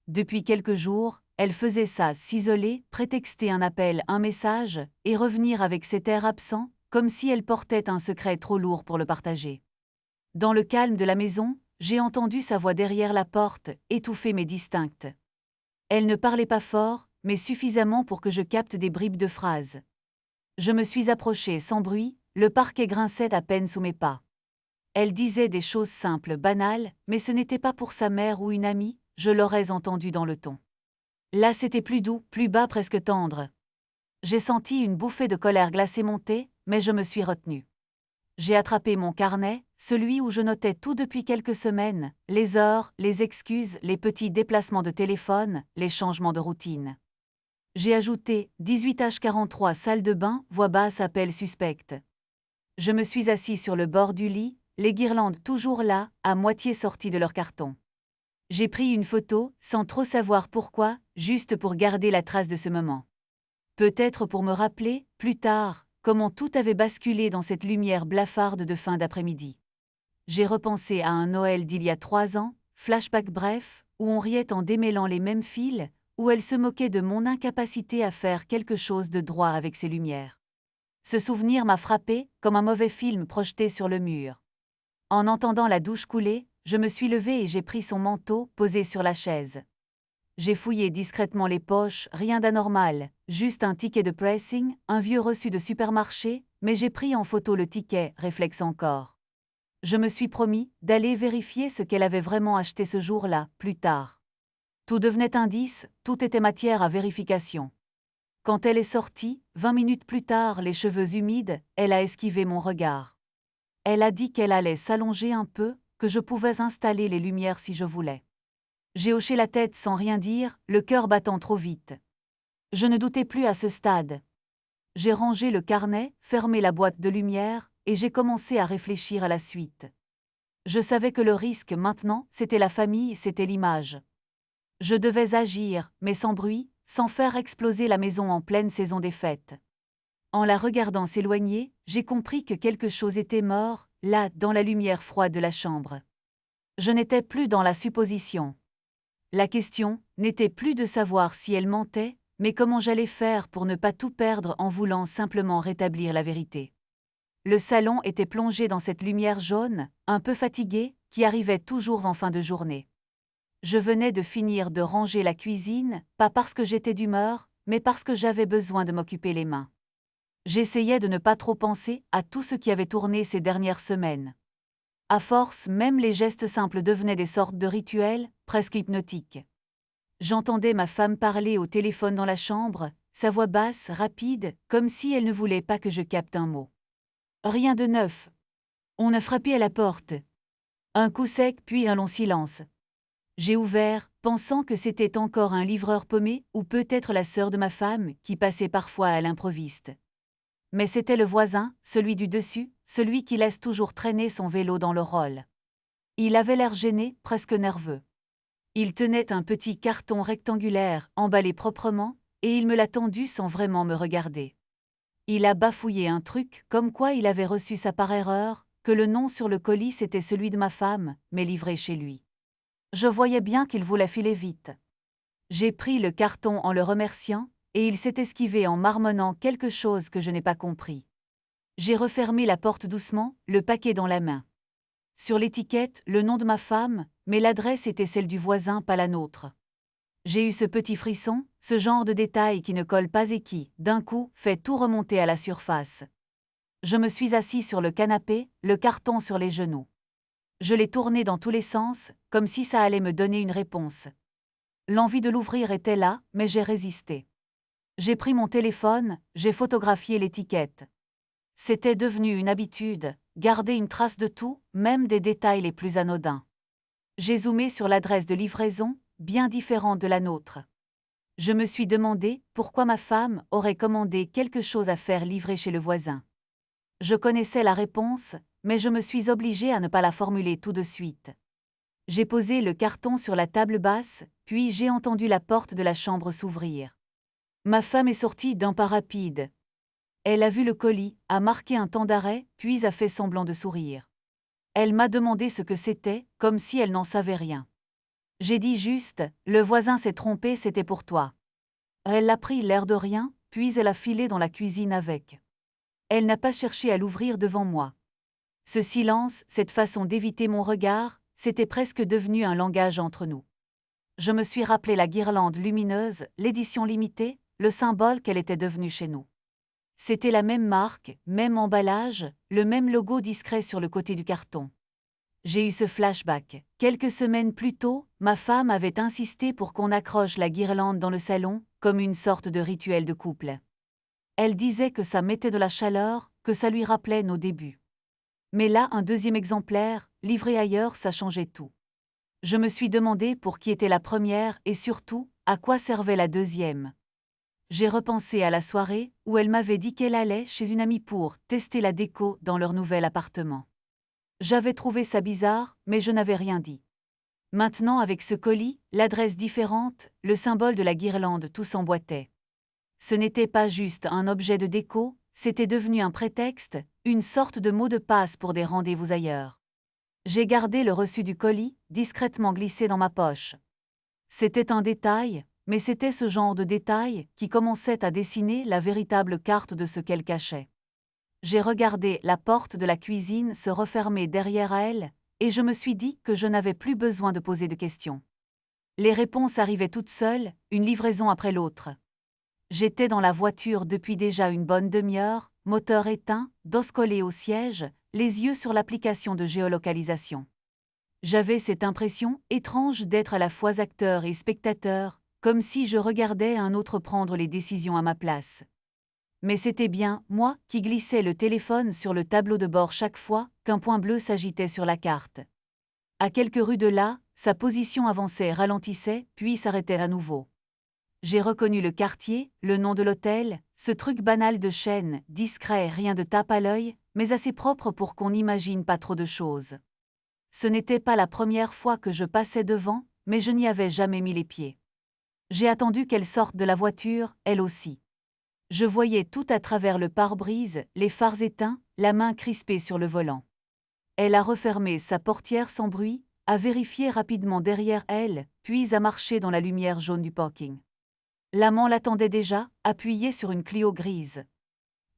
Depuis quelques jours, elle faisait ça, s'isoler, prétexter un appel, un message, et revenir avec cet air absent, comme si elle portait un secret trop lourd pour le partager. Dans le calme de la maison, j'ai entendu sa voix derrière la porte, étouffée mais distincte. Elle ne parlait pas fort, mais suffisamment pour que je capte des bribes de phrases. Je me suis approchée sans bruit, le parquet grinçait à peine sous mes pas. Elle disait des choses simples, banales, mais ce n'était pas pour sa mère ou une amie, je l'aurais entendu dans le ton. Là c'était plus doux, plus bas, presque tendre. J'ai senti une bouffée de colère glacée monter, mais je me suis retenue. J'ai attrapé mon carnet, celui où je notais tout depuis quelques semaines, les heures, les excuses, les petits déplacements de téléphone, les changements de routine. J'ai ajouté 18h43 salle de bain, voix basse, appel suspecte. Je me suis assis sur le bord du lit, les guirlandes toujours là, à moitié sorties de leur carton. J'ai pris une photo, sans trop savoir pourquoi, juste pour garder la trace de ce moment. Peut-être pour me rappeler, plus tard, comment tout avait basculé dans cette lumière blafarde de fin d'après-midi. J'ai repensé à un Noël d'il y a 3 ans, flashback bref, où on riait en démêlant les mêmes fils, où elle se moquait de mon incapacité à faire quelque chose de droit avec ses lumières. Ce souvenir m'a frappé, comme un mauvais film projeté sur le mur. En entendant la douche couler, je me suis levée et j'ai pris son manteau, posé sur la chaise. J'ai fouillé discrètement les poches, rien d'anormal, juste un ticket de pressing, un vieux reçu de supermarché, mais j'ai pris en photo le ticket, réflexe encore. Je me suis promis d'aller vérifier ce qu'elle avait vraiment acheté ce jour-là, plus tard. Tout devenait indice, tout était matière à vérification. Quand elle est sortie, 20 minutes plus tard, les cheveux humides, elle a esquivé mon regard. Elle a dit qu'elle allait s'allonger un peu, que je pouvais installer les lumières si je voulais. J'ai hoché la tête sans rien dire, le cœur battant trop vite. Je ne doutais plus à ce stade. J'ai rangé le carnet, fermé la boîte de lumière, et j'ai commencé à réfléchir à la suite. Je savais que le risque maintenant, c'était la famille, c'était l'image. Je devais agir, mais sans bruit, sans faire exploser la maison en pleine saison des fêtes. En la regardant s'éloigner, j'ai compris que quelque chose était mort, là, dans la lumière froide de la chambre. Je n'étais plus dans la supposition. La question n'était plus de savoir si elle mentait, mais comment j'allais faire pour ne pas tout perdre en voulant simplement rétablir la vérité. Le salon était plongé dans cette lumière jaune, un peu fatigué, qui arrivait toujours en fin de journée. Je venais de finir de ranger la cuisine, pas parce que j'étais d'humeur, mais parce que j'avais besoin de m'occuper les mains. J'essayais de ne pas trop penser à tout ce qui avait tourné ces dernières semaines. À force, même les gestes simples devenaient des sortes de rituels, presque hypnotiques. J'entendais ma femme parler au téléphone dans la chambre, sa voix basse, rapide, comme si elle ne voulait pas que je capte un mot. Rien de neuf. On a frappé à la porte. Un coup sec puis un long silence. J'ai ouvert, pensant que c'était encore un livreur paumé ou peut-être la sœur de ma femme qui passait parfois à l'improviste. Mais c'était le voisin, celui du dessus, celui qui laisse toujours traîner son vélo dans le rôle. Il avait l'air gêné, presque nerveux. Il tenait un petit carton rectangulaire, emballé proprement, et il me l'a tendu sans vraiment me regarder. Il a bafouillé un truc, comme quoi il avait reçu ça par erreur, que le nom sur le colis c'était celui de ma femme, mais livré chez lui. Je voyais bien qu'il voulait filer vite. J'ai pris le carton en le remerciant, et il s'est esquivé en marmonnant quelque chose que je n'ai pas compris. J'ai refermé la porte doucement, le paquet dans la main. Sur l'étiquette, le nom de ma femme, mais l'adresse était celle du voisin, pas la nôtre. J'ai eu ce petit frisson, ce genre de détail qui ne colle pas et qui, d'un coup, fait tout remonter à la surface. Je me suis assis sur le canapé, le carton sur les genoux. Je l'ai tourné dans tous les sens, comme si ça allait me donner une réponse. L'envie de l'ouvrir était là, mais j'ai résisté. J'ai pris mon téléphone, j'ai photographié l'étiquette. C'était devenu une habitude, garder une trace de tout, même des détails les plus anodins. J'ai zoomé sur l'adresse de livraison, bien différente de la nôtre. Je me suis demandé pourquoi ma femme aurait commandé quelque chose à faire livrer chez le voisin. Je connaissais la réponse, mais je me suis obligée à ne pas la formuler tout de suite. J'ai posé le carton sur la table basse, puis j'ai entendu la porte de la chambre s'ouvrir. Ma femme est sortie d'un pas rapide. Elle a vu le colis, a marqué un temps d'arrêt, puis a fait semblant de sourire. Elle m'a demandé ce que c'était, comme si elle n'en savait rien. J'ai dit juste, le voisin s'est trompé, c'était pour toi. Elle a pris l'air de rien, puis elle a filé dans la cuisine avec. Elle n'a pas cherché à l'ouvrir devant moi. Ce silence, cette façon d'éviter mon regard, c'était presque devenu un langage entre nous. Je me suis rappelé la guirlande lumineuse, l'édition limitée, le symbole qu'elle était devenue chez nous. C'était la même marque, même emballage, le même logo discret sur le côté du carton. J'ai eu ce flashback. Quelques semaines plus tôt, ma femme avait insisté pour qu'on accroche la guirlande dans le salon, comme une sorte de rituel de couple. Elle disait que ça mettait de la chaleur, que ça lui rappelait nos débuts. Mais là, un deuxième exemplaire, livré ailleurs, ça changeait tout. Je me suis demandé pour qui était la première et surtout, à quoi servait la deuxième. J'ai repensé à la soirée où elle m'avait dit qu'elle allait chez une amie pour tester la déco dans leur nouvel appartement. J'avais trouvé ça bizarre, mais je n'avais rien dit. Maintenant, avec ce colis, l'adresse différente, le symbole de la guirlande, tout s'emboîtait. Ce n'était pas juste un objet de déco, c'était devenu un prétexte, une sorte de mot de passe pour des rendez-vous ailleurs. J'ai gardé le reçu du colis, discrètement glissé dans ma poche. C'était un détail, mais c'était ce genre de détail qui commençait à dessiner la véritable carte de ce qu'elle cachait. J'ai regardé la porte de la cuisine se refermer derrière elle, et je me suis dit que je n'avais plus besoin de poser de questions. Les réponses arrivaient toutes seules, une livraison après l'autre. J'étais dans la voiture depuis déjà une bonne demi-heure, moteur éteint, dos collé au siège, les yeux sur l'application de géolocalisation. J'avais cette impression étrange d'être à la fois acteur et spectateur, comme si je regardais un autre prendre les décisions à ma place. Mais c'était bien moi qui glissais le téléphone sur le tableau de bord chaque fois qu'un point bleu s'agitait sur la carte. À quelques rues de là, sa position avançait, ralentissait, puis s'arrêtait à nouveau. J'ai reconnu le quartier, le nom de l'hôtel, ce truc banal de chaîne, discret, rien de tape à l'œil, mais assez propre pour qu'on n'imagine pas trop de choses. Ce n'était pas la première fois que je passais devant, mais je n'y avais jamais mis les pieds. J'ai attendu qu'elle sorte de la voiture, elle aussi. Je voyais tout à travers le pare-brise, les phares éteints, la main crispée sur le volant. Elle a refermé sa portière sans bruit, a vérifié rapidement derrière elle, puis a marché dans la lumière jaune du parking. L'amant l'attendait déjà, appuyé sur une Clio grise.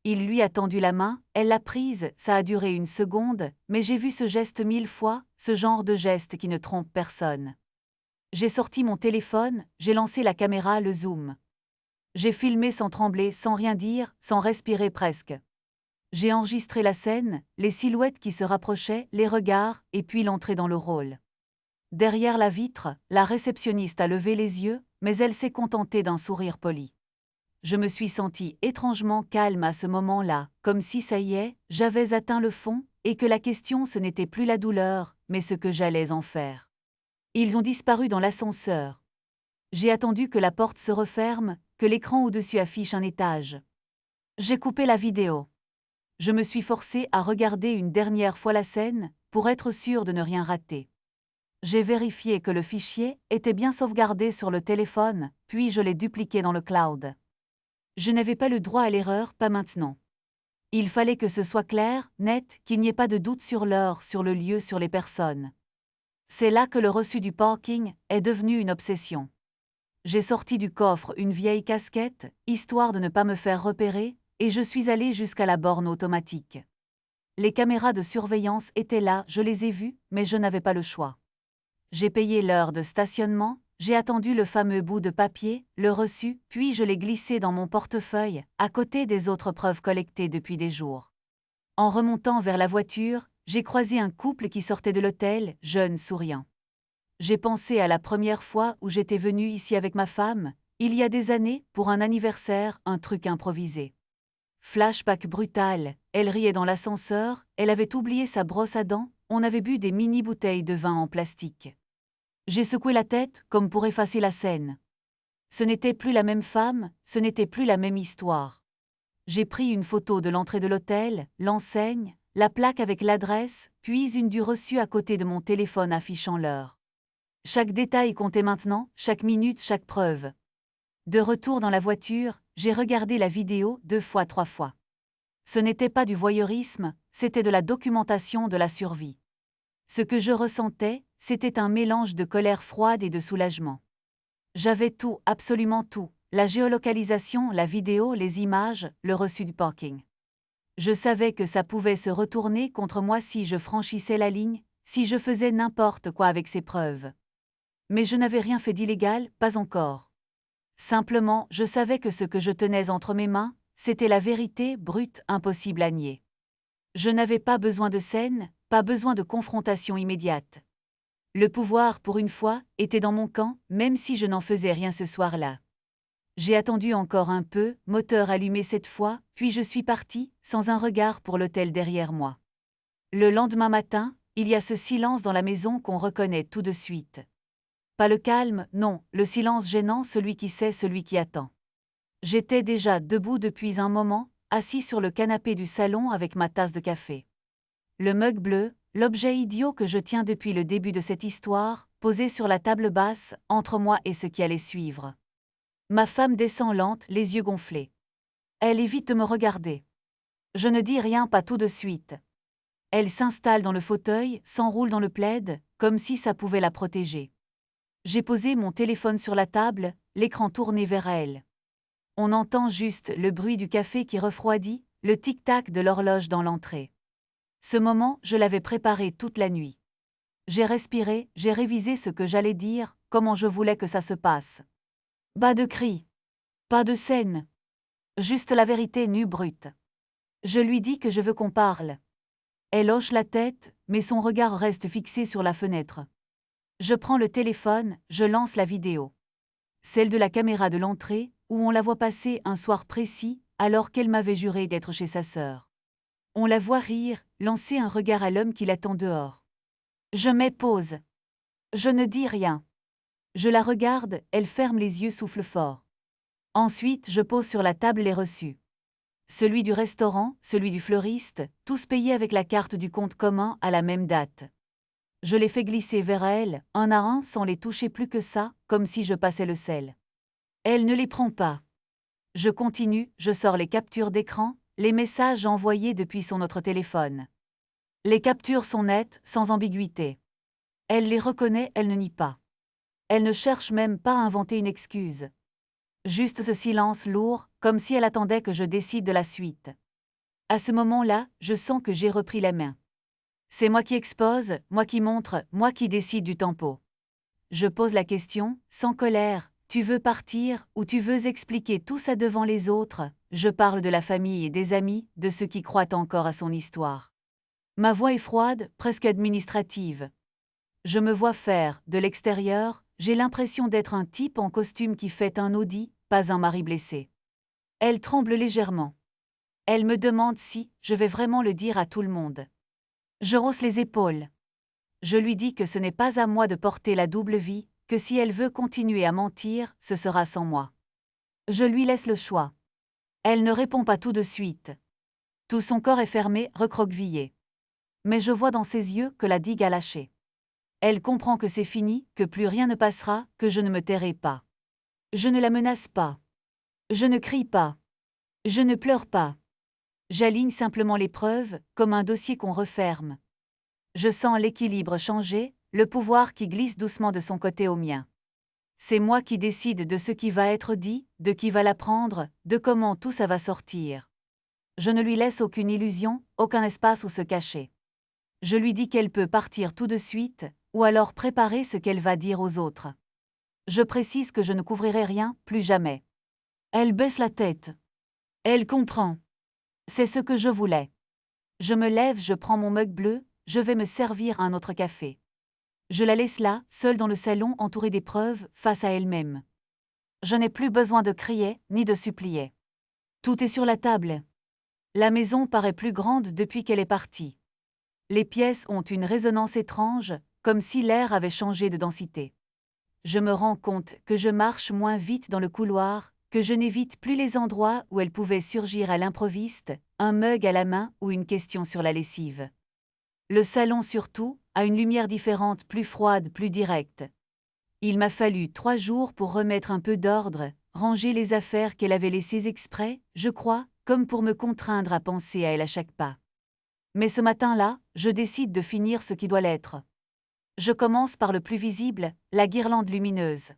Il lui a tendu la main, elle l'a prise, ça a duré une seconde, mais j'ai vu ce geste 1000 fois, ce genre de geste qui ne trompe personne. J'ai sorti mon téléphone, j'ai lancé la caméra, le zoom. J'ai filmé sans trembler, sans rien dire, sans respirer presque. J'ai enregistré la scène, les silhouettes qui se rapprochaient, les regards, et puis l'entrée dans le rôle. Derrière la vitre, la réceptionniste a levé les yeux, mais elle s'est contentée d'un sourire poli. Je me suis sentie étrangement calme à ce moment-là, comme si ça y est, j'avais atteint le fond, et que la question ce n'était plus la douleur, mais ce que j'allais en faire. Ils ont disparu dans l'ascenseur. J'ai attendu que la porte se referme, que l'écran au-dessus affiche un étage. J'ai coupé la vidéo. Je me suis forcée à regarder une dernière fois la scène, pour être sûre de ne rien rater. J'ai vérifié que le fichier était bien sauvegardé sur le téléphone, puis je l'ai dupliqué dans le cloud. Je n'avais pas le droit à l'erreur, pas maintenant. Il fallait que ce soit clair, net, qu'il n'y ait pas de doute sur l'heure, sur le lieu, sur les personnes. C'est là que le reçu du parking est devenu une obsession. J'ai sorti du coffre une vieille casquette, histoire de ne pas me faire repérer, et je suis allée jusqu'à la borne automatique. Les caméras de surveillance étaient là, je les ai vues, mais je n'avais pas le choix. J'ai payé l'heure de stationnement, j'ai attendu le fameux bout de papier, le reçu, puis je l'ai glissé dans mon portefeuille, à côté des autres preuves collectées depuis des jours. En remontant vers la voiture, j'ai croisé un couple qui sortait de l'hôtel, jeune, souriant. J'ai pensé à la première fois où j'étais venue ici avec ma femme, il y a des années, pour un anniversaire, un truc improvisé. Flashback brutal, elle riait dans l'ascenseur, elle avait oublié sa brosse à dents, on avait bu des mini-bouteilles de vin en plastique. J'ai secoué la tête, comme pour effacer la scène. Ce n'était plus la même femme, ce n'était plus la même histoire. J'ai pris une photo de l'entrée de l'hôtel, l'enseigne, la plaque avec l'adresse, puis une du reçu à côté de mon téléphone affichant l'heure. Chaque détail comptait maintenant, chaque minute, chaque preuve. De retour dans la voiture, j'ai regardé la vidéo 2 fois, 3 fois. Ce n'était pas du voyeurisme, c'était de la documentation de la survie. Ce que je ressentais, c'était un mélange de colère froide et de soulagement. J'avais tout, absolument tout, la géolocalisation, la vidéo, les images, le reçu du parking. Je savais que ça pouvait se retourner contre moi si je franchissais la ligne, si je faisais n'importe quoi avec ces preuves. Mais je n'avais rien fait d'illégal, pas encore. Simplement, je savais que ce que je tenais entre mes mains, c'était la vérité brute, impossible à nier. Je n'avais pas besoin de scène, pas besoin de confrontation immédiate. Le pouvoir, pour une fois, était dans mon camp, même si je n'en faisais rien ce soir-là. J'ai attendu encore un peu, moteur allumé cette fois, puis je suis partie, sans un regard pour l'hôtel derrière moi. Le lendemain matin, il y a ce silence dans la maison qu'on reconnaît tout de suite. Pas le calme, non, le silence gênant, celui qui sait, celui qui attend. J'étais déjà debout depuis un moment, assis sur le canapé du salon avec ma tasse de café. Le mug bleu, l'objet idiot que je tiens depuis le début de cette histoire, posé sur la table basse, entre moi et ce qui allait suivre. Ma femme descend lente, les yeux gonflés. Elle évite de me regarder. Je ne dis rien, pas tout de suite. Elle s'installe dans le fauteuil, s'enroule dans le plaid, comme si ça pouvait la protéger. J'ai posé mon téléphone sur la table, l'écran tourné vers elle. On entend juste le bruit du café qui refroidit, le tic-tac de l'horloge dans l'entrée. Ce moment, je l'avais préparé toute la nuit. J'ai respiré, j'ai révisé ce que j'allais dire, comment je voulais que ça se passe. Pas de cris. Pas de scène. Juste la vérité nue brute. Je lui dis que je veux qu'on parle. Elle hoche la tête, mais son regard reste fixé sur la fenêtre. Je prends le téléphone, je lance la vidéo. Celle de la caméra de l'entrée, où on la voit passer un soir précis, alors qu'elle m'avait juré d'être chez sa sœur. On la voit rire, lancer un regard à l'homme qui l'attend dehors. Je mets pause. Je ne dis rien. Je la regarde, elle ferme les yeux, souffle fort. Ensuite, je pose sur la table les reçus. Celui du restaurant, celui du fleuriste, tous payés avec la carte du compte commun à la même date. Je les fais glisser vers elle, un à un, sans les toucher plus que ça, comme si je passais le sel. Elle ne les prend pas. Je continue, je sors les captures d'écran, les messages envoyés depuis son autre téléphone. Les captures sont nettes, sans ambiguïté. Elle les reconnaît, elle ne nie pas. Elle ne cherche même pas à inventer une excuse. Juste ce silence lourd, comme si elle attendait que je décide de la suite. À ce moment-là, je sens que j'ai repris la main. C'est moi qui expose, moi qui montre, moi qui décide du tempo. Je pose la question, sans colère, tu veux partir ou tu veux expliquer tout ça devant les autres? Je parle de la famille et des amis, de ceux qui croient encore à son histoire. Ma voix est froide, presque administrative. Je me vois faire, de l'extérieur, j'ai l'impression d'être un type en costume qui fait un Audi, pas un mari blessé. Elle tremble légèrement. Elle me demande si je vais vraiment le dire à tout le monde. Je hausse les épaules. Je lui dis que ce n'est pas à moi de porter la double vie, que si elle veut continuer à mentir, ce sera sans moi. Je lui laisse le choix. Elle ne répond pas tout de suite. Tout son corps est fermé, recroquevillé. Mais je vois dans ses yeux que la digue a lâché. Elle comprend que c'est fini, que plus rien ne passera, que je ne me tairai pas. Je ne la menace pas. Je ne crie pas. Je ne pleure pas. J'aligne simplement les preuves, comme un dossier qu'on referme. Je sens l'équilibre changer, le pouvoir qui glisse doucement de son côté au mien. C'est moi qui décide de ce qui va être dit, de qui va l'apprendre, de comment tout ça va sortir. Je ne lui laisse aucune illusion, aucun espace où se cacher. Je lui dis qu'elle peut partir tout de suite, ou alors préparer ce qu'elle va dire aux autres. Je précise que je ne couvrirai rien, plus jamais. Elle baisse la tête. Elle comprend. C'est ce que je voulais. Je me lève, je prends mon mug bleu, je vais me servir un autre café. Je la laisse là, seule dans le salon, entourée des preuves, face à elle-même. Je n'ai plus besoin de crier, ni de supplier. Tout est sur la table. La maison paraît plus grande depuis qu'elle est partie. Les pièces ont une résonance étrange, comme si l'air avait changé de densité. Je me rends compte que je marche moins vite dans le couloir, que je n'évite plus les endroits où elle pouvait surgir à l'improviste, un mug à la main ou une question sur la lessive. Le salon surtout, a une lumière différente, plus froide, plus directe. Il m'a fallu 3 jours pour remettre un peu d'ordre, ranger les affaires qu'elle avait laissées exprès, je crois, comme pour me contraindre à penser à elle à chaque pas. Mais ce matin-là, je décide de finir ce qui doit l'être. Je commence par le plus visible, la guirlande lumineuse.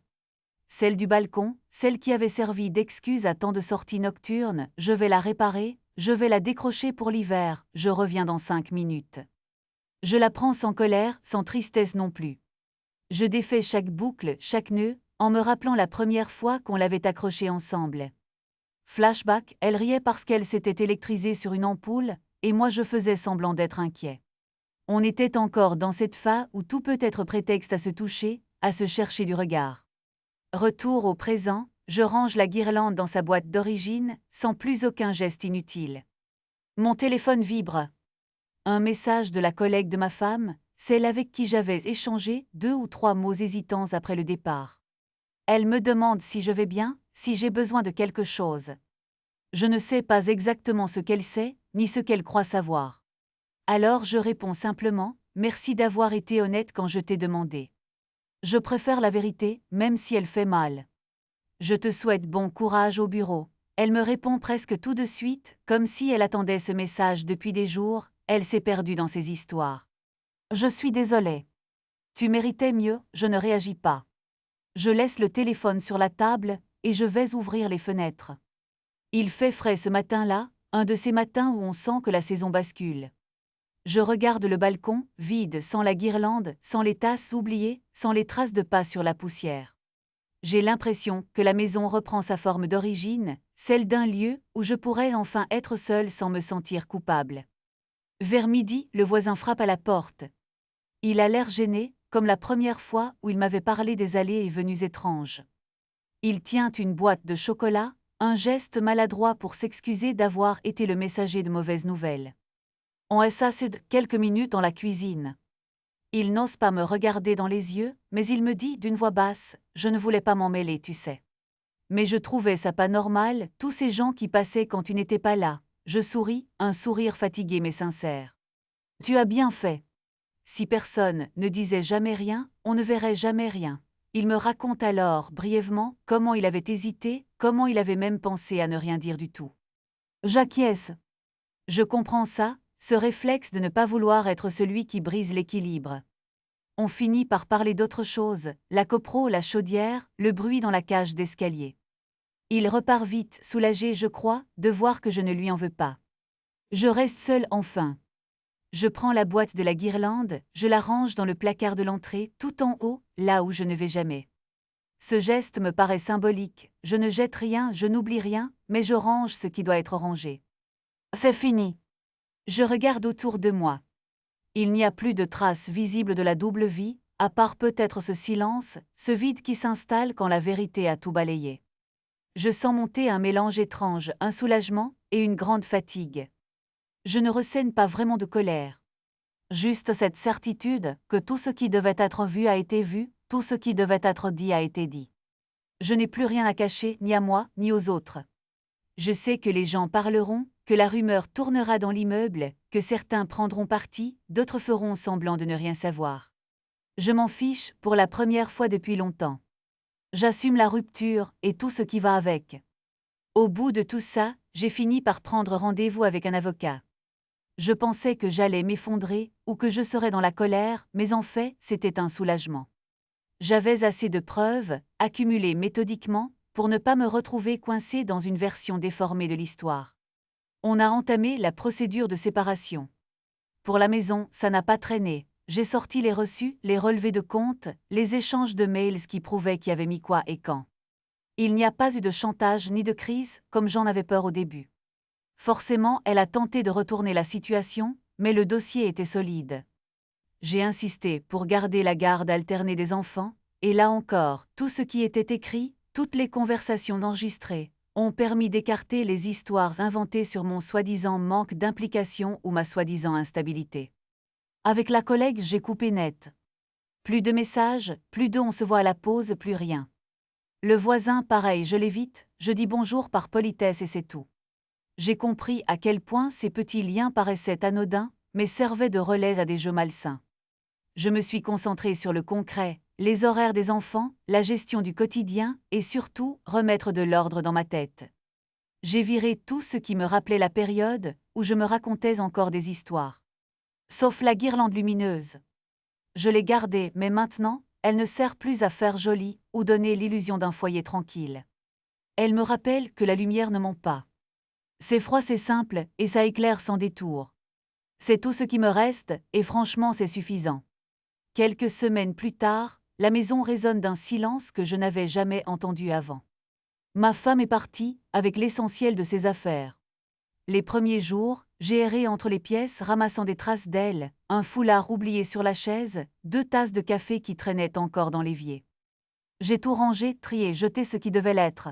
Celle du balcon, celle qui avait servi d'excuse à tant de sorties nocturnes, je vais la réparer, je vais la décrocher pour l'hiver, je reviens dans 5 minutes. Je la prends sans colère, sans tristesse non plus. Je défais chaque boucle, chaque nœud, en me rappelant la première fois qu'on l'avait accrochée ensemble. Flashback, elle riait parce qu'elle s'était électrisée sur une ampoule, et moi je faisais semblant d'être inquiet. On était encore dans cette phase où tout peut être prétexte à se toucher, à se chercher du regard. Retour au présent, je range la guirlande dans sa boîte d'origine, sans plus aucun geste inutile. Mon téléphone vibre. Un message de la collègue de ma femme, celle avec qui j'avais échangé 2 ou 3 mots hésitants après le départ. Elle me demande si je vais bien, si j'ai besoin de quelque chose. Je ne sais pas exactement ce qu'elle sait, ni ce qu'elle croit savoir. Alors je réponds simplement, merci d'avoir été honnête quand je t'ai demandé. Je préfère la vérité, même si elle fait mal. Je te souhaite bon courage au bureau. Elle me répond presque tout de suite, comme si elle attendait ce message depuis des jours, elle s'est perdue dans ses histoires. Je suis désolée. Tu méritais mieux, je ne réagis pas. Je laisse le téléphone sur la table, et je vais ouvrir les fenêtres. Il fait frais ce matin-là, un de ces matins où on sent que la saison bascule. Je regarde le balcon, vide, sans la guirlande, sans les tasses oubliées, sans les traces de pas sur la poussière. J'ai l'impression que la maison reprend sa forme d'origine, celle d'un lieu où je pourrais enfin être seule sans me sentir coupable. Vers midi, le voisin frappe à la porte. Il a l'air gêné, comme la première fois où il m'avait parlé des allées et venues étranges. Il tient une boîte de chocolat, un geste maladroit pour s'excuser d'avoir été le messager de mauvaises nouvelles. On s'assied quelques minutes dans la cuisine. Il n'ose pas me regarder dans les yeux, mais il me dit d'une voix basse, « Je ne voulais pas m'en mêler, tu sais. » Mais je trouvais ça pas normal, tous ces gens qui passaient quand tu n'étais pas là. Je souris, un sourire fatigué mais sincère. « Tu as bien fait. » Si personne ne disait jamais rien, on ne verrait jamais rien. Il me raconte alors, brièvement, comment il avait hésité, comment il avait même pensé à ne rien dire du tout. J'acquiesce. Je comprends ça, ce réflexe de ne pas vouloir être celui qui brise l'équilibre. On finit par parler d'autre chose, la copro, la chaudière, le bruit dans la cage d'escalier. Il repart vite, soulagé je crois, de voir que je ne lui en veux pas. Je reste seule enfin. Je prends la boîte de la guirlande, je la range dans le placard de l'entrée, tout en haut, là où je ne vais jamais. Ce geste me paraît symbolique, je ne jette rien, je n'oublie rien, mais je range ce qui doit être rangé. C'est fini. Je regarde autour de moi. Il n'y a plus de traces visibles de la double vie, à part peut-être ce silence, ce vide qui s'installe quand la vérité a tout balayé. Je sens monter un mélange étrange, un soulagement et une grande fatigue. Je ne ressens pas vraiment de colère. Juste cette certitude que tout ce qui devait être vu a été vu, tout ce qui devait être dit a été dit. Je n'ai plus rien à cacher, ni à moi, ni aux autres. Je sais que les gens parleront, que la rumeur tournera dans l'immeuble, que certains prendront parti, d'autres feront semblant de ne rien savoir. Je m'en fiche, pour la première fois depuis longtemps. J'assume la rupture et tout ce qui va avec. Au bout de tout ça, j'ai fini par prendre rendez-vous avec un avocat. Je pensais que j'allais m'effondrer, ou que je serais dans la colère, mais en fait, c'était un soulagement. J'avais assez de preuves, accumulées méthodiquement, pour ne pas me retrouver coincée dans une version déformée de l'histoire. On a entamé la procédure de séparation. Pour la maison, ça n'a pas traîné. J'ai sorti les reçus, les relevés de compte, les échanges de mails qui prouvaient qui avait mis quoi et quand. Il n'y a pas eu de chantage ni de crise, comme j'en avais peur au début. Forcément, elle a tenté de retourner la situation, mais le dossier était solide. J'ai insisté pour garder la garde alternée des enfants, et là encore, tout ce qui était écrit, toutes les conversations enregistrées, ont permis d'écarter les histoires inventées sur mon soi-disant manque d'implication ou ma soi-disant instabilité. Avec la collègue, j'ai coupé net. Plus de messages, plus de on se voit à la pause, plus rien. Le voisin, pareil, je l'évite, je dis bonjour par politesse et c'est tout. J'ai compris à quel point ces petits liens paraissaient anodins, mais servaient de relais à des jeux malsains. Je me suis concentrée sur le concret, les horaires des enfants, la gestion du quotidien et surtout remettre de l'ordre dans ma tête. J'ai viré tout ce qui me rappelait la période où je me racontais encore des histoires. Sauf la guirlande lumineuse. Je l'ai gardée, mais maintenant, elle ne sert plus à faire joli ou donner l'illusion d'un foyer tranquille. Elle me rappelle que la lumière ne ment pas. C'est froid, c'est simple, et ça éclaire sans détour. C'est tout ce qui me reste, et franchement c'est suffisant. Quelques semaines plus tard, la maison résonne d'un silence que je n'avais jamais entendu avant. Ma femme est partie, avec l'essentiel de ses affaires. Les premiers jours, j'ai erré entre les pièces ramassant des traces d'elle, un foulard oublié sur la chaise, 2 tasses de café qui traînaient encore dans l'évier. J'ai tout rangé, trié, jeté ce qui devait l'être.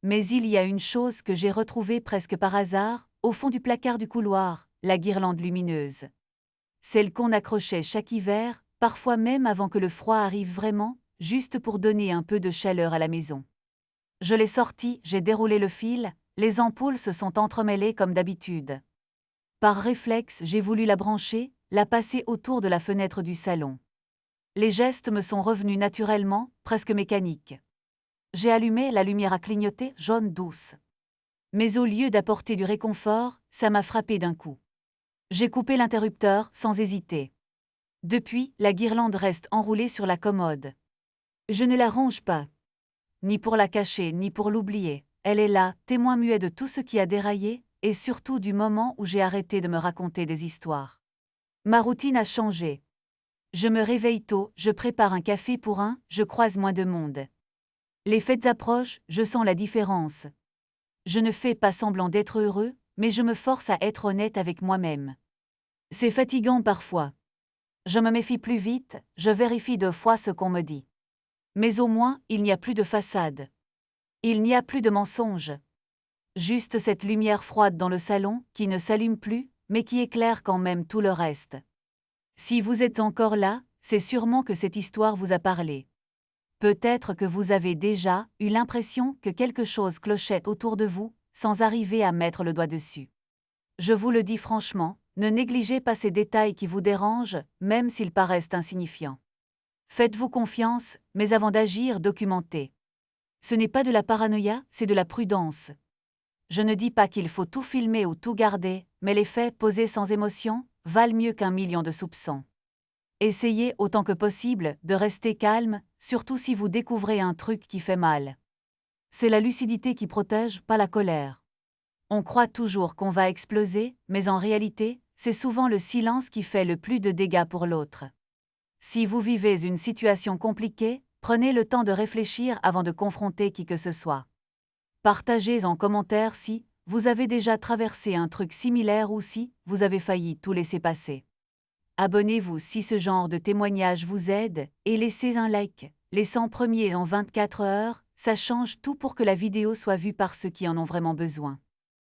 Mais il y a une chose que j'ai retrouvée presque par hasard, au fond du placard du couloir, la guirlande lumineuse. Celle qu'on accrochait chaque hiver, parfois même avant que le froid arrive vraiment, juste pour donner un peu de chaleur à la maison. Je l'ai sortie, j'ai déroulé le fil, les ampoules se sont entremêlées comme d'habitude. Par réflexe, j'ai voulu la brancher, la passer autour de la fenêtre du salon. Les gestes me sont revenus naturellement, presque mécaniques. J'ai allumé la lumière à clignoter, jaune douce. Mais au lieu d'apporter du réconfort, ça m'a frappé d'un coup. J'ai coupé l'interrupteur, sans hésiter. Depuis, la guirlande reste enroulée sur la commode. Je ne la range pas. Ni pour la cacher, ni pour l'oublier. Elle est là, témoin muet de tout ce qui a déraillé, et surtout du moment où j'ai arrêté de me raconter des histoires. Ma routine a changé. Je me réveille tôt, je prépare un café pour un, je croise moins de monde. Les fêtes approchent, je sens la différence. Je ne fais pas semblant d'être heureux, mais je me force à être honnête avec moi-même. C'est fatigant parfois. Je me méfie plus vite, je vérifie 2 fois ce qu'on me dit. Mais au moins, il n'y a plus de façade. Il n'y a plus de mensonge. Juste cette lumière froide dans le salon, qui ne s'allume plus, mais qui éclaire quand même tout le reste. Si vous êtes encore là, c'est sûrement que cette histoire vous a parlé. Peut-être que vous avez déjà eu l'impression que quelque chose clochait autour de vous, sans arriver à mettre le doigt dessus. Je vous le dis franchement, ne négligez pas ces détails qui vous dérangent, même s'ils paraissent insignifiants. Faites-vous confiance, mais avant d'agir, documentez. Ce n'est pas de la paranoïa, c'est de la prudence. Je ne dis pas qu'il faut tout filmer ou tout garder, mais les faits posés sans émotion valent mieux qu'1 million de soupçons. Essayez autant que possible de rester calme, surtout si vous découvrez un truc qui fait mal. C'est la lucidité qui protège, pas la colère. On croit toujours qu'on va exploser, mais en réalité, c'est souvent le silence qui fait le plus de dégâts pour l'autre. Si vous vivez une situation compliquée, prenez le temps de réfléchir avant de confronter qui que ce soit. Partagez en commentaire si vous avez déjà traversé un truc similaire ou si vous avez failli tout laisser passer. Abonnez-vous si ce genre de témoignage vous aide et laissez un like. Les 100 premiers en 24 heures, ça change tout pour que la vidéo soit vue par ceux qui en ont vraiment besoin.